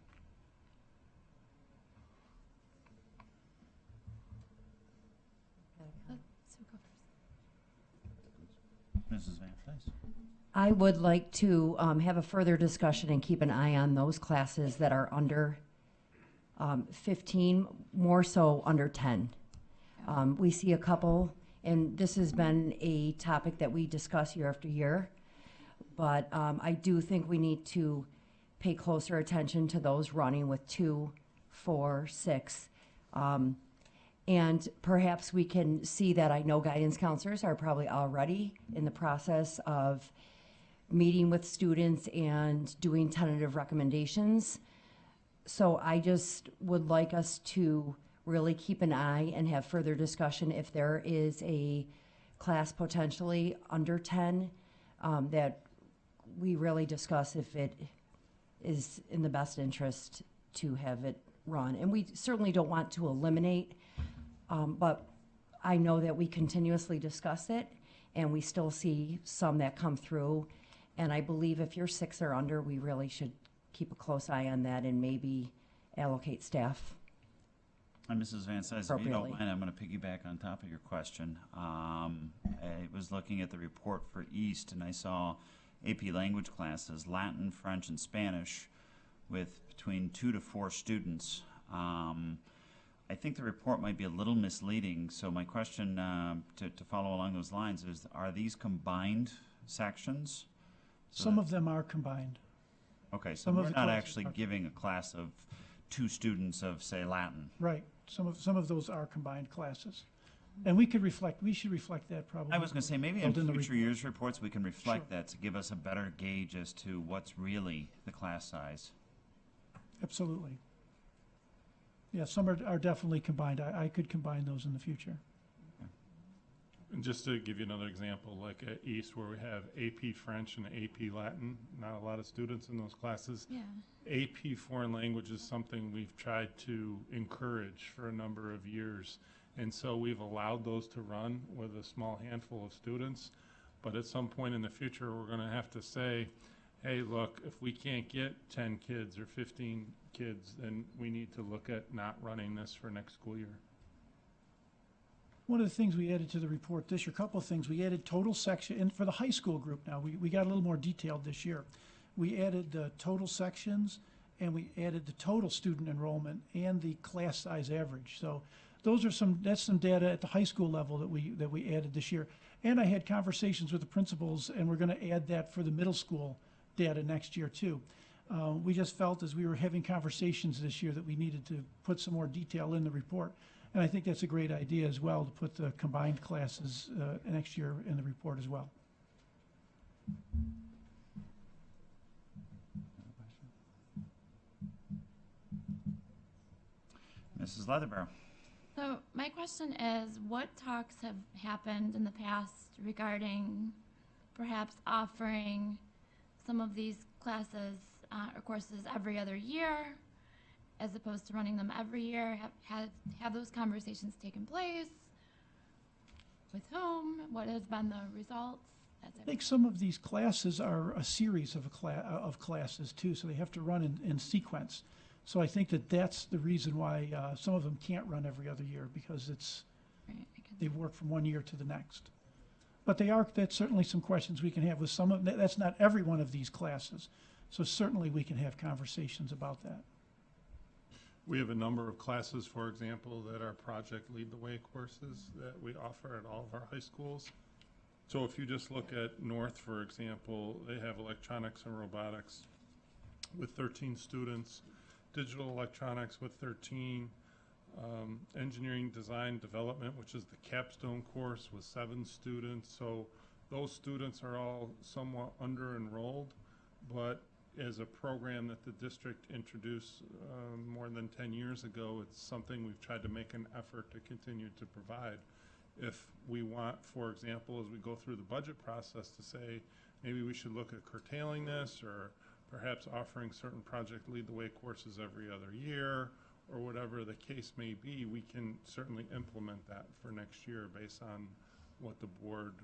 Mrs. Van Fleis. I would like to have a further discussion and keep an eye on those classes that are under 15, more so under 10. We see a couple, and this has been a topic that we discuss year after year, but I do think we need to pay closer attention to those running with 2, 4, 6. And perhaps we can see that. I know guidance counselors are probably already in the process of meeting with students and doing tentative recommendations. So I just would like us to really keep an eye and have further discussion if there is a class potentially under 10, that we really discuss if it is in the best interest to have it run. And we certainly don't want to eliminate, but I know that we continuously discuss it, and we still see some that come through. And I believe if you're 6 or under, we really should keep a close eye on that and maybe allocate staff. And Mrs. Van Cise, if you don't mind, I'm going to piggyback on top of your question. I was looking at the report for East, and I saw AP language classes, Latin, French, and Spanish, with between 2 to 4 students. I think the report might be a little misleading, so my question to follow along those lines is, are these combined sections? Some of them are combined. Okay, so we're not actually giving a class of 2 students of, say, Latin. Right. Some of those are combined classes. And we should reflect that probably. I was going to say, maybe in future years' reports, we can reflect that to give us a better gauge as to what's really the class size. Absolutely. Yeah, some are definitely combined. I could combine those in the future. And just to give you another example, like at East where we have AP French and AP Latin, not a lot of students in those classes. Yeah. AP foreign language is something we've tried to encourage for a number of years. And so we've allowed those to run with a small handful of students. But at some point in the future, we're going to have to say, hey, look, if we can't get 10 kids or 15 kids, then we need to look at not running this for next school year. One of the things we added to the report this year, a couple of things, we added total section, and for the high school group now, we got a little more detailed this year. We added the total sections, and we added the total student enrollment and the class size average. So those are that's some data at the high school level that we added this year. And I had conversations with the principals, and we're going to add that for the middle school data next year too. We just felt as we were having conversations this year that we needed to put some more detail in the report. And I think that's a great idea as well, to put the combined classes next year in the report as well. Mrs. Leatherborough. So my question is, what talks have happened in the past regarding perhaps offering some of these classes or courses every other year, as opposed to running them every year? Have those conversations taken place? With whom? What has been the results? I think some of these classes are a series of classes too, so they have to run in sequence. So I think that's the reason why some of them can't run every other year, because they work from one year to the next. But that's certainly some questions we can have with some of them. That's not every one of these classes. So certainly we can have conversations about that. We have a number of classes, for example, that are Project Lead the Way courses that we offer at all of our high schools. So if you just look at North, for example, they have electronics and robotics with 13 students, digital electronics with 13, Engineering Design Development, which is the capstone course with 7 students. So those students are all somewhat under-enrolled, but as a program that the district introduced more than 10 years ago, it's something we've tried to make an effort to continue to provide. If we want, for example, as we go through the budget process, to say maybe we should look at curtailing this, or perhaps offering certain Project Lead the Way courses every other year, or whatever the case may be, we can certainly implement that for next year based on what the board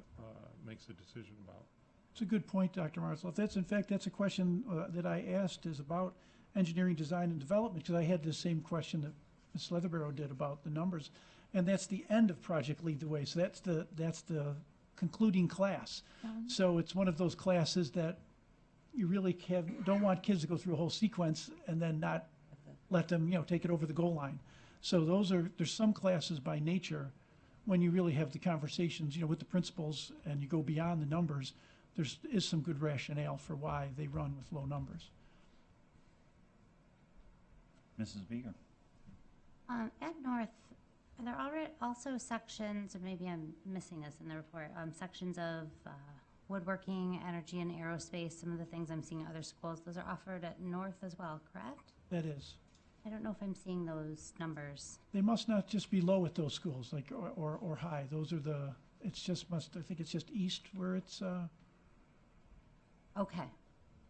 makes a decision about. It's a good point, Dr. Marzloff. That's, in fact, that's a question that I asked, is about engineering design and development, because I had the same question that Ms. Leatherbarrow did about the numbers. And that's the end of Project Lead the Way. So that's the concluding class. So it's one of those classes that you really don't want kids to go through a whole sequence and then not let them, take it over the goal line. So there's some classes by nature when you really have the conversations, with the principals and you go beyond the numbers, there is some good rationale for why they run with low numbers. Mrs. Beeger. At North, are there already also sections, and maybe I'm missing this in the report, sections of woodworking, energy, and aerospace, some of the things I'm seeing at other schools, those are offered at North as well, correct? That is. I don't know if I'm seeing those numbers. They must not just be low at those schools, like, or high. Those are I think it's just east where it's, Okay,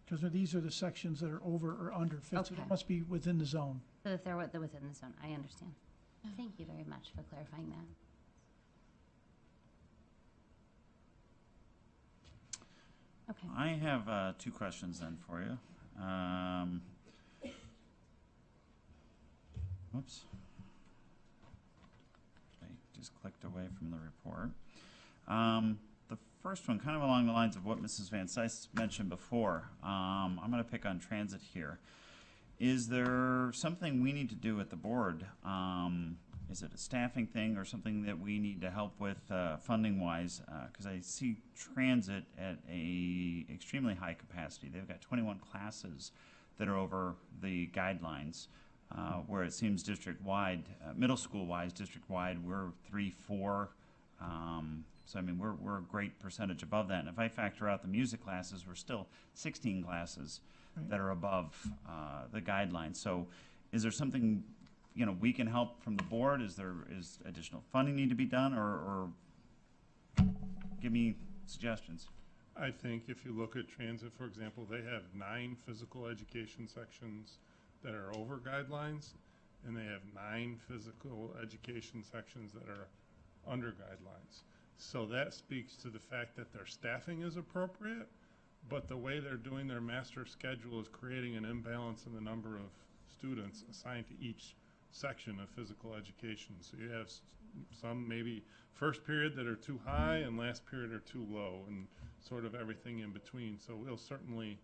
because these are the sections that are over or under fit, so Okay. they must be within the zone. so if they're within the zone, I understand. Thank you very much for clarifying that. Okay. I have 2 questions then for you. Whoops. I just clicked away from the report. The first one, kind of along the lines of what Mrs. Van Cise mentioned before. I'm going to pick on transit here. Is there something we need to do at the board? Is it a staffing thing or something that we need to help with funding-wise? Because I see transit at a extremely high capacity. They've got 21 classes that are over the guidelines, where it seems district-wide, middle school-wise, district-wide, we're 3, 4. So I mean, we're a great percentage above that. And if I factor out the music classes, we're still 16 classes that are above the guidelines. So is there something we can help from the board? Is additional funding need to be done, or give me suggestions? I think if you look at transit, for example, they have 9 physical education sections that are over guidelines, and they have 9 physical education sections that are under guidelines. So that speaks to the fact that their staffing is appropriate, but the way they're doing their master schedule is creating an imbalance in the number of students assigned to each section of physical education. So you have some maybe first period that are too high and last period are too low, and sort of everything in between. So we'll certainly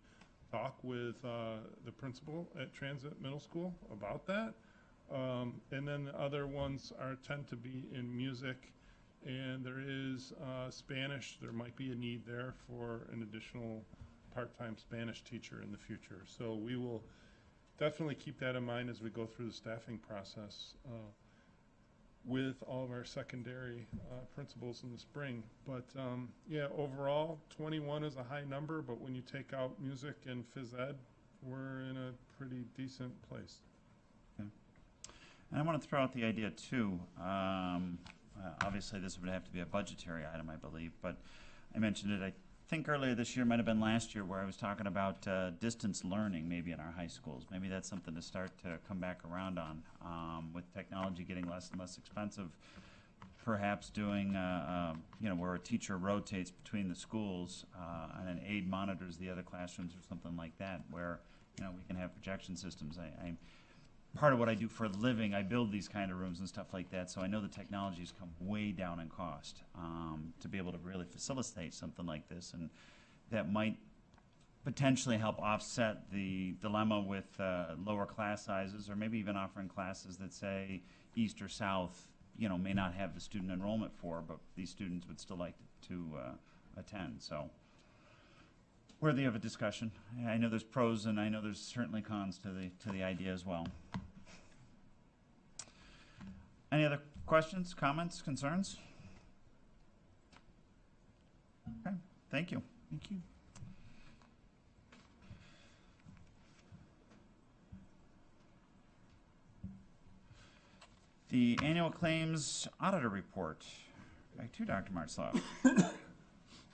talk with the principal at Transit Middle School about that. And then the other ones tend to be in music, and there is Spanish. There might be a need there for an additional part-time Spanish teacher in the future. So we will definitely keep that in mind as we go through the staffing process with all of our secondary principals in the spring. But yeah, overall, 21 is a high number, but when you take out music and phys ed, we're in a pretty decent place. Okay. And I want to throw out the idea too. Obviously, this would have to be a budgetary item, I believe, but I mentioned it, I think earlier this year, might have been last year, where I was talking about distance learning maybe in our high schools. Maybe that's something to start to come back around on. With technology getting less and less expensive, perhaps doing, where a teacher rotates between the schools and an aide monitors the other classrooms or something like that, where, we can have projection systems. I'm part of what I do for a living, I build these kind of rooms and stuff like that, so I know the technology has come way down in cost to be able to really facilitate something like this, and that might potentially help offset the dilemma with lower class sizes, or maybe even offering classes that say East or South, may not have the student enrollment for, but these students would still like to attend. So worthy of a discussion. I know there's pros, and I know there's certainly cons to the idea as well. Any other questions, comments, concerns? Okay, thank you. Thank you. The annual claims auditor report. Back to you, Dr. Martzloff.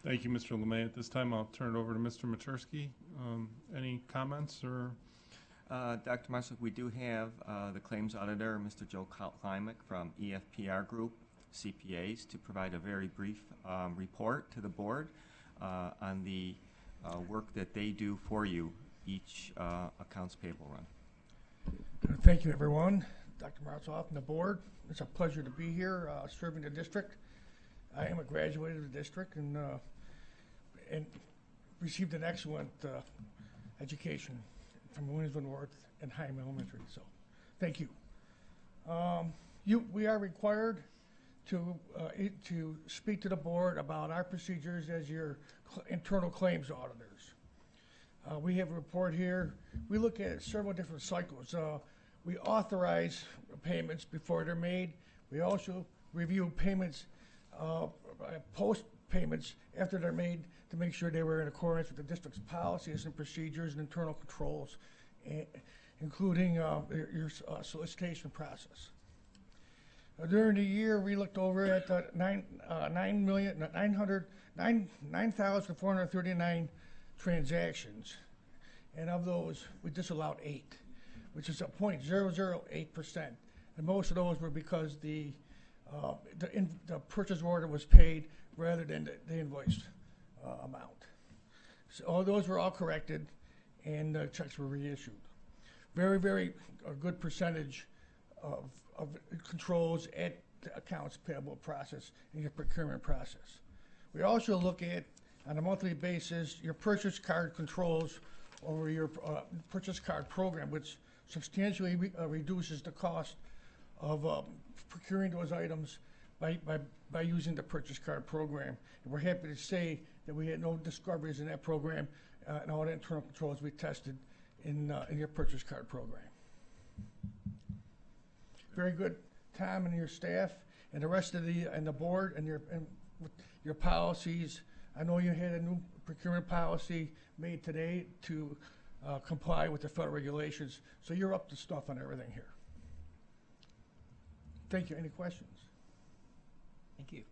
Thank you, Mr. Lemay. At this time, I'll turn it over to Mr. Matursky. Any comments or? Dr. Marshall, we do have the claims auditor, Mr. Joe Klimek from EFPR Group, CPAs, to provide a very brief report to the board on the work that they do for you each accounts payable run. Thank you, everyone. Dr. Martzoff and the board. It's a pleasure to be here serving the district. I am a graduate of the district and received an excellent education from Williamsville North and Heim Elementary. So, thank you. We are required to speak to the board about our procedures as your internal claims auditors. We have a report here. We look at several different cycles. We authorize payments before they're made. We also review payments, post payments after they're made to make sure they were in accordance with the district's policies and procedures and internal controls, including your solicitation process. During the year, we looked over at 9,439 transactions, and of those, we disallowed 8, which is a 0.008%. And most of those were because the purchase order was paid rather than the invoiced amount. So all those were all corrected, and checks were reissued. Very, very good percentage of controls at the accounts payable process and your procurement process. We also look at, on a monthly basis, your purchase card controls over your purchase card program, which substantially reduces the cost of procuring those items by using the purchase card program. And we're happy to say that we had no discoveries in that program and all the internal controls we tested in your purchase card program. Very good, Tom and your staff and the rest of the board and your policies. I know you had a new procurement policy made today to comply with the federal regulations, so you're up to stuff on everything here. Thank you. Any questions? Thank you.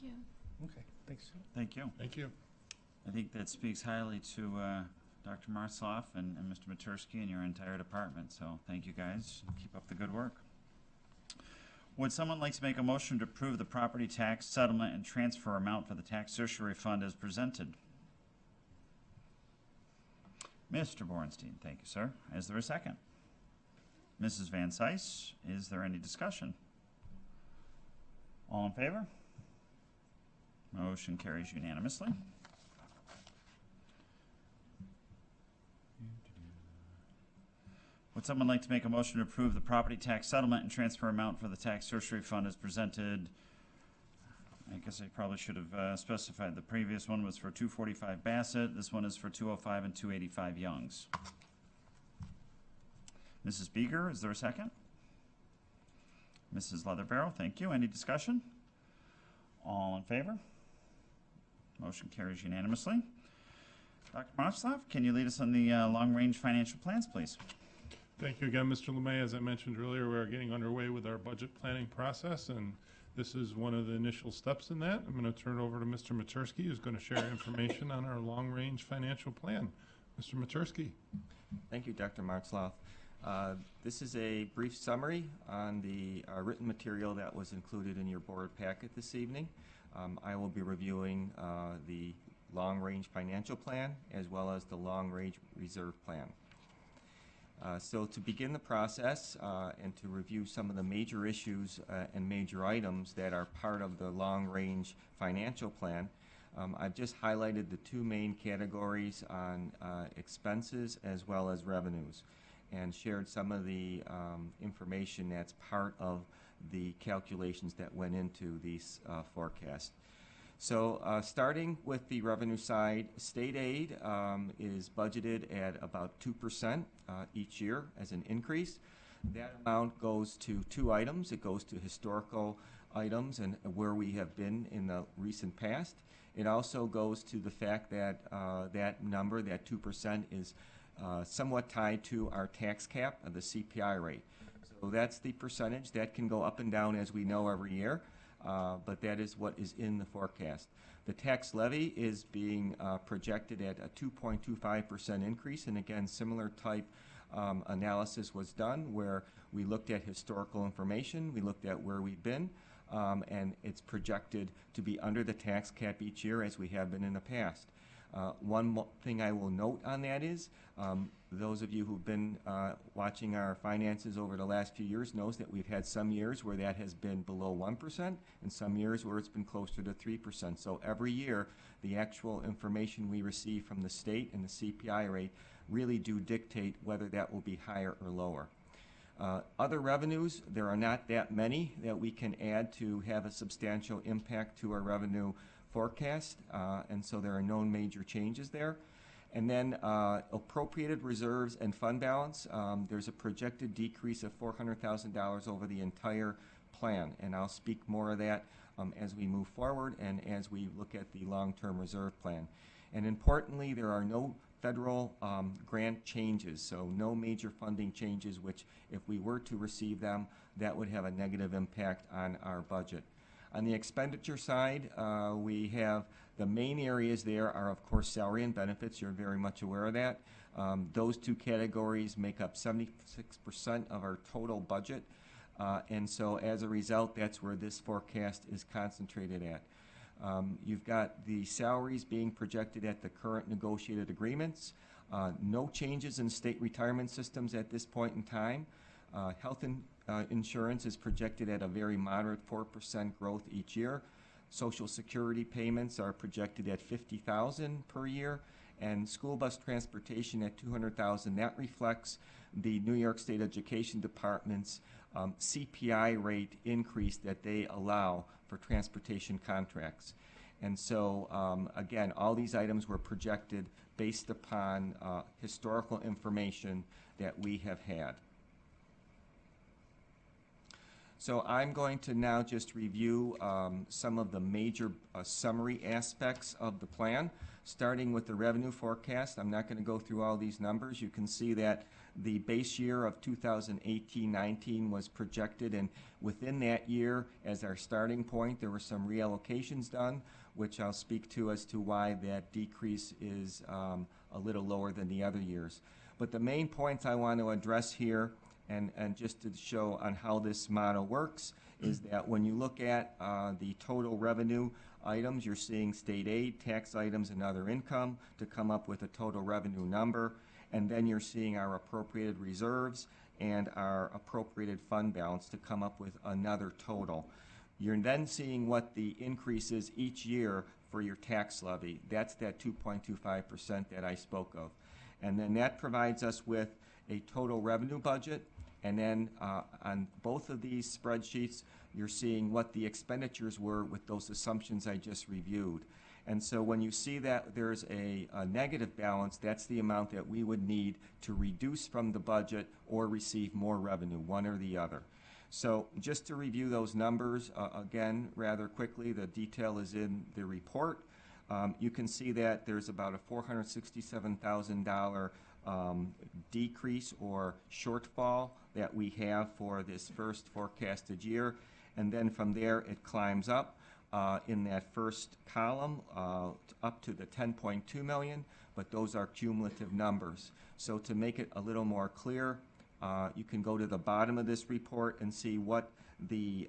Yeah. Okay, thanks. Thank you. Thank you. I think that speaks highly to Dr. Martzloff and Mr. Matursky and your entire department. So thank you guys. Keep up the good work. Would someone like to make a motion to approve the property tax settlement and transfer amount for the tax tertiary fund as presented? Mr. Bornstein, thank you, sir. Is there a second? Mrs. Van Cise, is there any discussion? All in favor? Motion carries unanimously. Would someone like to make a motion to approve the property tax settlement and transfer amount for the tax tertiary fund as presented? I guess I probably should have specified the previous one was for 245 Bassett. This one is for 205 and 285 Youngs. Mrs. Beeger, is there a second? Mrs. Leatherbarrow, thank you. Any discussion? All in favor? Motion carries unanimously. Dr. Martzloff, can you lead us on the long-range financial plans, please? Thank you again, Mr. Lemay. As I mentioned earlier, we are getting underway with our budget planning process, and this is one of the initial steps in that. I'm going to turn it over to Mr. Matursky, who's going to share information on our long-range financial plan. Mr. Matursky. Thank you, Dr. Martzloff. This is a brief summary on the written material that was included in your board packet this evening. I will be reviewing the long-range financial plan as well as the long-range reserve plan. So to begin the process and to review some of the major issues and major items that are part of the long-range financial plan, I've just highlighted the two main categories on expenses as well as revenues, and shared some of the information that's part of the calculations that went into these forecasts. So starting with the revenue side, state aid is budgeted at about 2% each year as an increase. That amount goes to two items. It goes to historical items and where we have been in the recent past. It also goes to the fact that that number, that 2%, is somewhat tied to our tax cap of the CPI rate. So that's the percentage. That can go up and down as we know every year, but that is what is in the forecast. The tax levy is being projected at a 2.25% increase, and again, similar type analysis was done where we looked at historical information, we looked at where we've been, and it's projected to be under the tax cap each year as we have been in the past. One thing I will note on that is, those of you who've been watching our finances over the last few years knows that we've had some years where that has been below 1% and some years where it's been closer to 3%. So every year, the actual information we receive from the state and the CPI rate really do dictate whether that will be higher or lower. Other revenues, there are not that many that we can add to have a substantial impact to our revenue forecast, and so there are no major changes there. And then appropriated reserves and fund balance, there's a projected decrease of $400,000 over the entire plan, and I'll speak more of that as we move forward and as we look at the long-term reserve plan. And importantly, there are no federal grant changes, so no major funding changes, which if we were to receive them, that would have a negative impact on our budget. On the expenditure side, we have the main areas there are, of course, salary and benefits. You're very much aware of that. Those two categories make up 76% of our total budget, and so as a result, that's where this forecast is concentrated at. You've got the salaries being projected at the current negotiated agreements. No changes in state retirement systems at this point in time. Health insurance is projected at a very moderate 4% growth each year. Social Security payments are projected at $50,000 per year, and school bus transportation at $200,000. That reflects the New York State Education Department's CPI rate increase that they allow for transportation contracts. And so, again, all these items were projected based upon historical information that we have had. So I'm going to now just review some of the major summary aspects of the plan, starting with the revenue forecast. I'm not going to go through all these numbers. You can see that the base year of 2018-19 was projected, and within that year, as our starting point, there were some reallocations done, which I'll speak to as to why that decrease is a little lower than the other years. But the main points I want to address here, and just to show on how this model works, is that when you look at the total revenue items, you're seeing state aid, tax items, and other income to come up with a total revenue number, and then you're seeing our appropriated reserves and our appropriated fund balance to come up with another total. You're then seeing what the increase is each year for your tax levy. That's that 2.25% that I spoke of. And then that provides us with a total revenue budget. And then on both of these spreadsheets, you're seeing what the expenditures were with those assumptions I just reviewed. And so when you see that there's a negative balance, that's the amount that we would need to reduce from the budget or receive more revenue, one or the other. So just to review those numbers, again, rather quickly, the detail is in the report. You can see that there's about a $467,000 decrease or shortfall that we have for this first forecasted year, and then from there it climbs up in that first column up to the 10.2 million, but those are cumulative numbers. So to make it a little more clear, you can go to the bottom of this report and see what the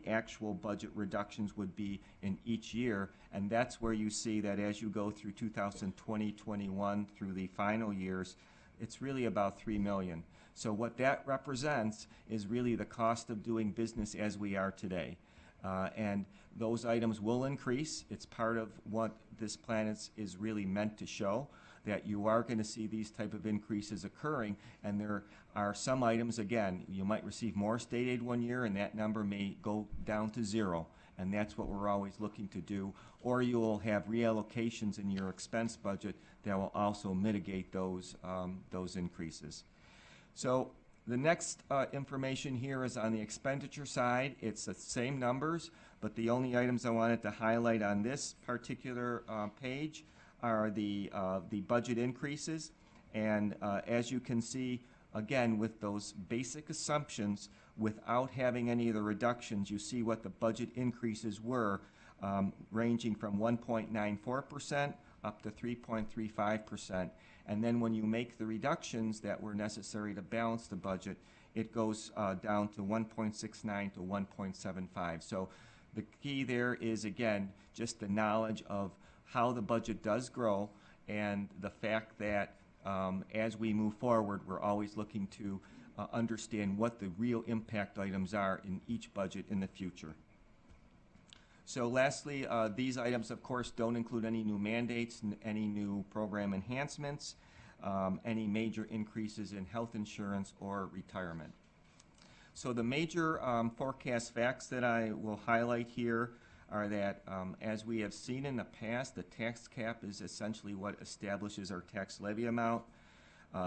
actual budget reductions would be in each year, and that's where you see that as you go through 2020-21 through the final years, it's really about 3 million. So what that represents is really the cost of doing business as we are today. And those items will increase. It's part of what this plan is really meant to show, that you are going to see these type of increases occurring, and there are some items, again, you might receive more state aid one year and that number may go down to 0, and that's what we're always looking to do, or you will have reallocations in your expense budget that will also mitigate those increases. So The next information here is on the expenditure side. It's the same numbers, but the only items I wanted to highlight on this particular page are the budget increases. And as you can see, again, with those basic assumptions, without having any of the reductions, you see what the budget increases were, ranging from 1.94% up to 3.35%. And then when you make the reductions that were necessary to balance the budget, it goes down to 1.69 to 1.75. So the key there is, again, just the knowledge of how the budget does grow and the fact that as we move forward, we're always looking to understand what the real impact items are in each budget in the future. So lastly, these items, of course, don't include any new mandates, any new program enhancements, any major increases in health insurance or retirement. So the major forecast facts that I will highlight here are that, as we have seen in the past, the tax cap is essentially what establishes our tax levy amount.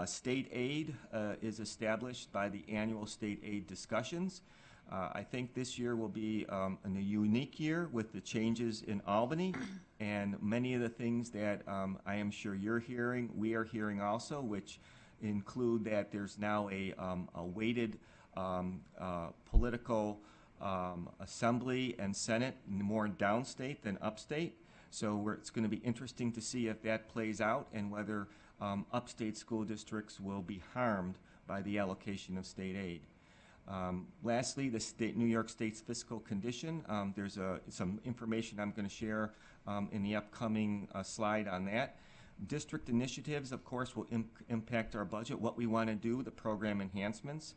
State aid is established by the annual state aid discussions. I think this year will be a unique year with the changes in Albany, and many of the things that I am sure you're hearing, we are hearing also, which include that there's now a weighted political assembly and Senate, more downstate than upstate. So it's going to be interesting to see if that plays out and whether upstate school districts will be harmed by the allocation of state aid. Lastly, the New York State's fiscal condition. There's some information I'm going to share in the upcoming slide on that. District initiatives, of course, will impact our budget, what we want to do, the program enhancements.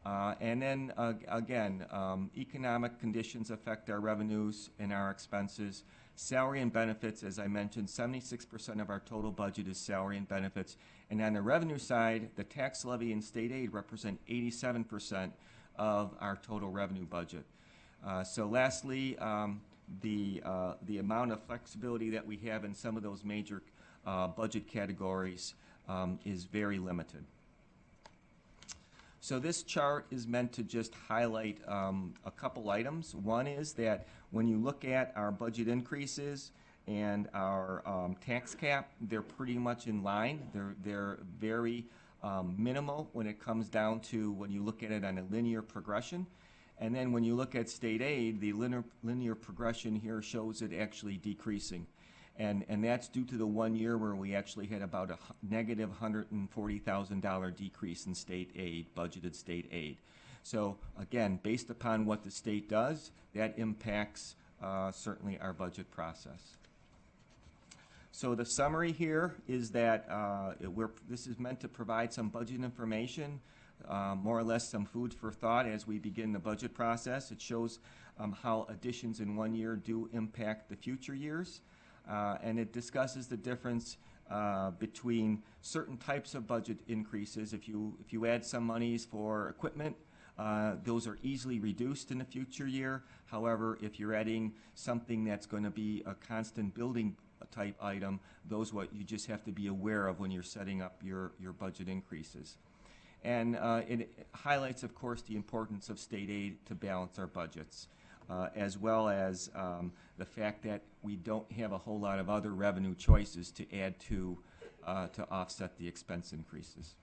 And then, again, economic conditions affect our revenues and our expenses. Salary and benefits, as I mentioned, 76% of our total budget is salary and benefits. And on the revenue side, the tax levy and state aid represent 87% of our total revenue budget. So lastly, the amount of flexibility that we have in some of those major budget categories is very limited. So this chart is meant to just highlight a couple items. One is that when you look at our budget increases and our tax cap, they're pretty much in line. They're very minimal when it comes down to when you look at it on a linear progression. And then when you look at state aid, the linear progression here shows it actually decreasing. And that's due to the 1 year where we actually had about a negative $140,000 decrease in state aid, budgeted state aid. So again, based upon what the state does, that impacts certainly our budget process. So the summary here is that this is meant to provide some budget information, more or less some food for thought as we begin the budget process. It shows how additions in 1 year do impact the future years. And it discusses the difference between certain types of budget increases. If you add some monies for equipment, those are easily reduced in the future year. However, if you're adding something that's going to be a constant building type item, those what you just have to be aware of when you're setting up your budget increases. And it highlights, of course, the importance of state aid to balance our budgets. As well as the fact that we don't have a whole lot of other revenue choices to add to offset the expense increases.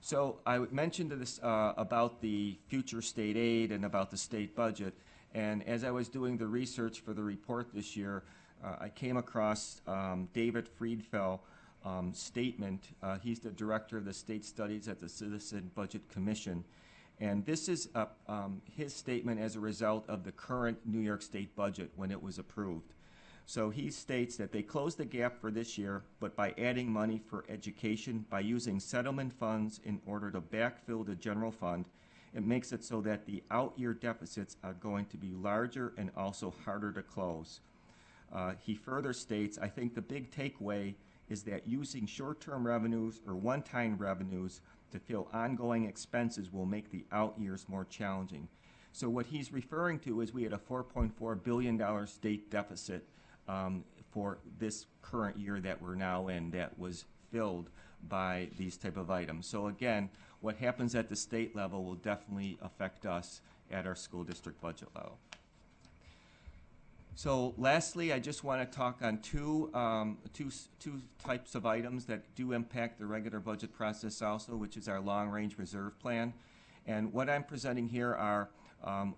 So I mentioned this about the future state aid and about the state budget, and as I was doing the research for the report this year, I came across David Friedfeld statement. He's the director of the state studies at the Citizen Budget Commission. And this is his statement as a result of the current New York State budget when it was approved. So he states that they closed the gap for this year, but by adding money for education, by using settlement funds in order to backfill the general fund, it makes it so that the out-year deficits are going to be larger and also harder to close. He further states, I think the big takeaway is that using short-term revenues or one-time revenues to fill ongoing expenses will make the out years more challenging. So what he's referring to is we had a $4.4 billion state deficit for this current year that we're now in that was filled by these type of items. So again, what happens at the state level will definitely affect us at our school district budget level. So lastly, I just want to talk on two types of items that do impact the regular budget process also, which is our long-range reserve plan. And what I'm presenting here are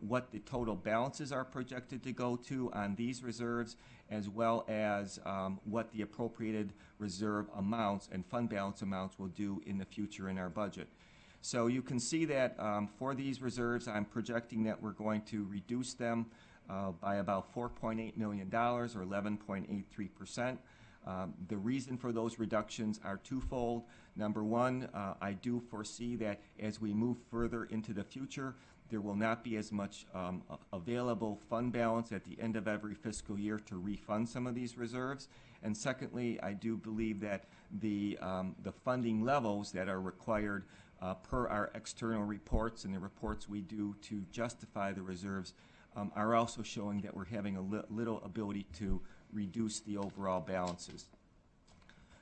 what the total balances are projected to go to on these reserves, as well as what the appropriated reserve amounts and fund balance amounts will do in the future in our budget. So you can see that for these reserves, I'm projecting that we're going to reduce them by about $4.8 million, or 11.83%. The reason for those reductions are twofold. Number one, I do foresee that as we move further into the future, there will not be as much available fund balance at the end of every fiscal year to refund some of these reserves. And secondly, I do believe that the funding levels that are required per our external reports and the reports we do to justify the reserves are also showing that we're having a little ability to reduce the overall balances.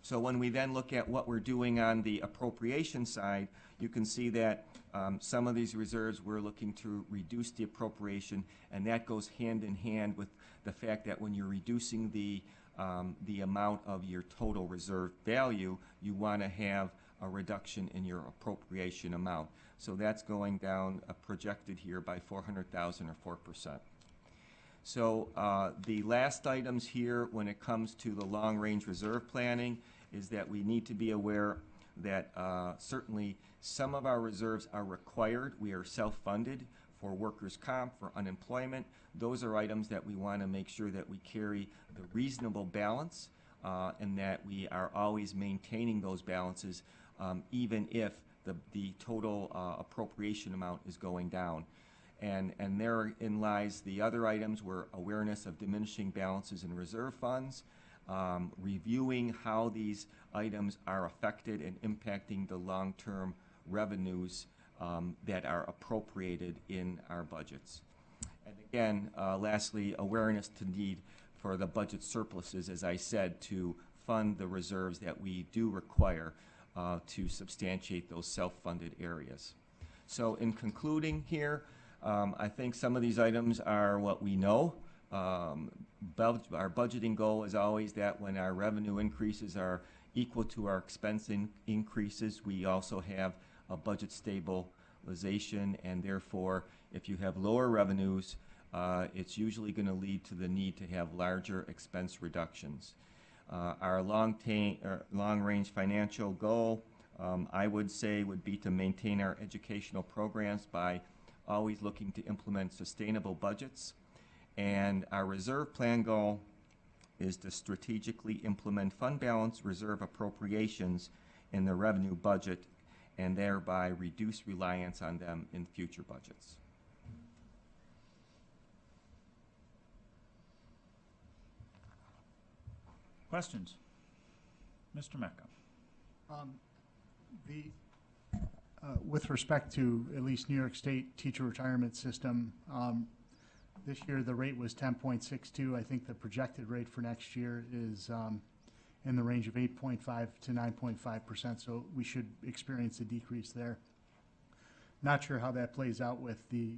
So when we then look at what we're doing on the appropriation side, you can see that some of these reserves we're looking to reduce the appropriation, and that goes hand in hand with the fact that when you're reducing the amount of your total reserve value, you want to have a reduction in your appropriation amount. So that's going down projected here by $400,000 or 4%. So the last items here when it comes to the long-range reserve planning is that we need to be aware that certainly some of our reserves are required. We are self-funded for workers' comp, for unemployment. Those are items that we want to make sure that we carry the reasonable balance and that we are always maintaining those balances even if the total appropriation amount is going down. And therein lies the other items where awareness of diminishing balances in reserve funds, reviewing how these items are affected and impacting the long-term revenues that are appropriated in our budgets. And again, lastly, awareness to need for the budget surpluses, as I said, to fund the reserves that we do require to substantiate those self-funded areas. So in concluding here, I think some of these items are what we know. Our budgeting goal is always that when our revenue increases are equal to our expense increases, we also have a budget stabilization, and therefore, if you have lower revenues, it's usually going to lead to the need to have larger expense reductions. Our long-range financial goal, I would say, would be to maintain our educational programs by always looking to implement sustainable budgets. And our reserve plan goal is to strategically implement fund balance reserve appropriations in the revenue budget and thereby reduce reliance on them in future budgets. Questions? Mr. Mecca. With respect to at least New York State teacher retirement system, this year the rate was 10.62. I think the projected rate for next year is in the range of 8.5 to 9.5%, so we should experience a decrease there. Not sure how that plays out with the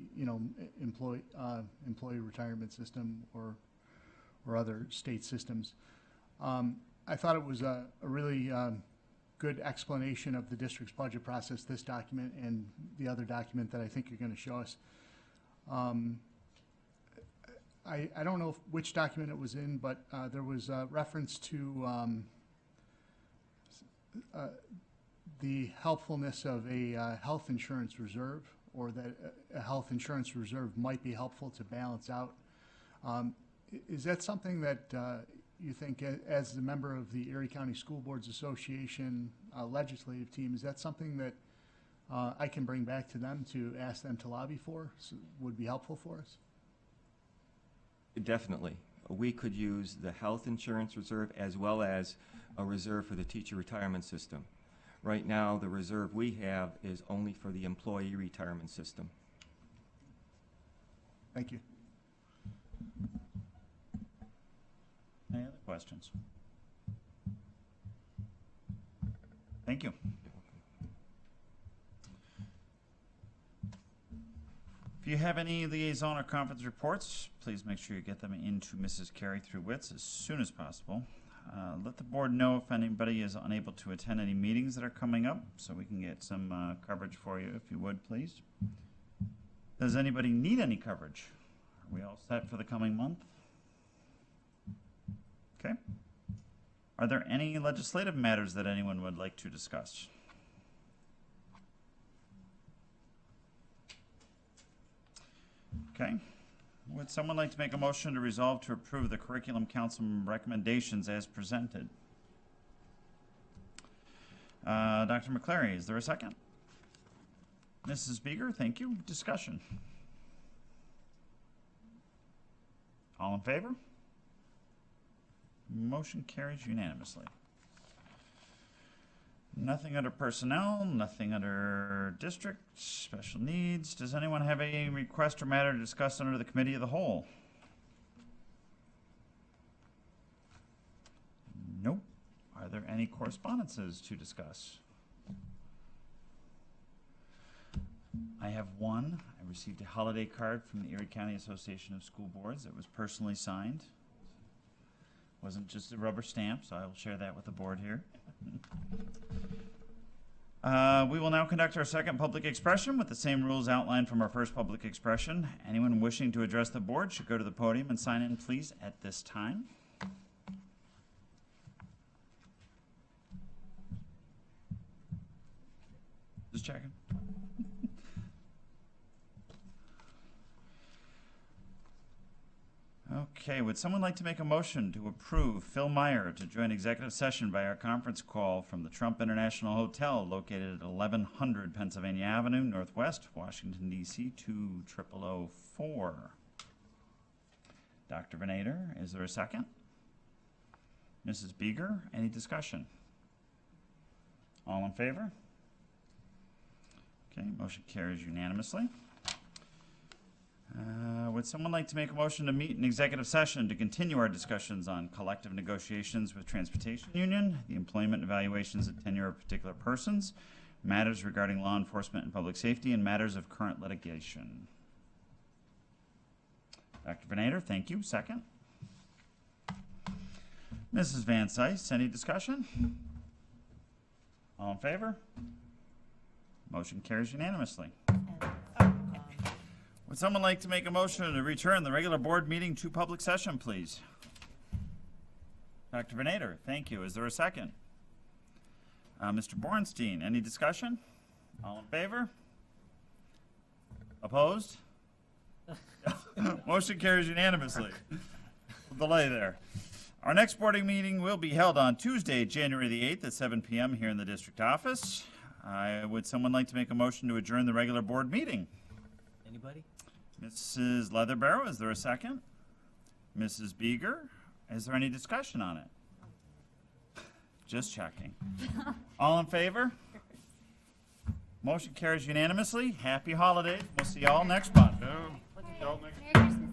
employee retirement system or other state systems. I thought it was a really good explanation of the district's budget process, this document and the other document that I think you're going to show us. I don't know which document it was in, but there was a reference to the helpfulness of a health insurance reserve, or that a health insurance reserve might be helpful to balance out. Is that something that you think, as a member of the Erie County School Boards Association legislative team, is that something that I can bring back to them to ask them to lobby for? So would be helpful for us? Definitely. We could use the health insurance reserve as well as a reserve for the teacher retirement system. Right now, the reserve we have is only for the employee retirement system. Thank you. Any other questions? Thank you. If you have any liaison or conference reports, please make sure you get them into Mrs. Carey through WITS as soon as possible. Let the board know if anybody is unable to attend any meetings that are coming up, so we can get some coverage for you, if you would, please. Does anybody need any coverage? Are we all set for the coming month? Okay. Are there any legislative matters that anyone would like to discuss? Okay. Would someone like to make a motion to resolve to approve the curriculum council recommendations as presented? Dr. McClary, is there a second? Mrs. Beeger, thank you. Discussion. All in favor? Motion carries unanimously. Nothing under personnel, nothing under district, special needs. Does anyone have a request or matter to discuss under the committee of the whole? Nope. Are there any correspondences to discuss? I have one. I received a holiday card from the Erie County Association of School Boards. It was personally signed. Wasn't just a rubber stamp, so I will share that with the board here. We will now conduct our second public expression with the same rules outlined from our first public expression. Anyone wishing to address the board should go to the podium and sign in, please, at this time. Just checking. Okay, would someone like to make a motion to approve Phil Meyer to join executive session via conference call from the Trump International Hotel located at 1100 Pennsylvania Avenue, Northwest, Washington, D.C. 20004? Dr. Venator, is there a second? Mrs. Beeger, any discussion? All in favor? Okay, motion carries unanimously. Would someone like to make a motion to meet in executive session to continue our discussions on collective negotiations with Transportation Union, the employment evaluations of tenure of particular persons, matters regarding law enforcement and public safety, and matters of current litigation? Dr. Venator, thank you. Second. Mrs. Van Cise, any discussion? All in favor? Motion carries unanimously. Would someone like to make a motion to return the regular board meeting to public session, please? Dr. Venator, thank you. Is there a second? Mr. Bornstein, any discussion? All in favor? Opposed? Motion carries unanimously. Delay there. Our next board meeting will be held on Tuesday, January the 8th at 7 p.m. here in the district office. Would someone like to make a motion to adjourn the regular board meeting? Anybody? Mrs. Leatherbarrow, is there a second? Mrs. Beeger, is there any discussion on it? Just checking. All in favor? Motion carries unanimously. Happy holidays. We'll see you all next month. Yeah. Merry Christmas.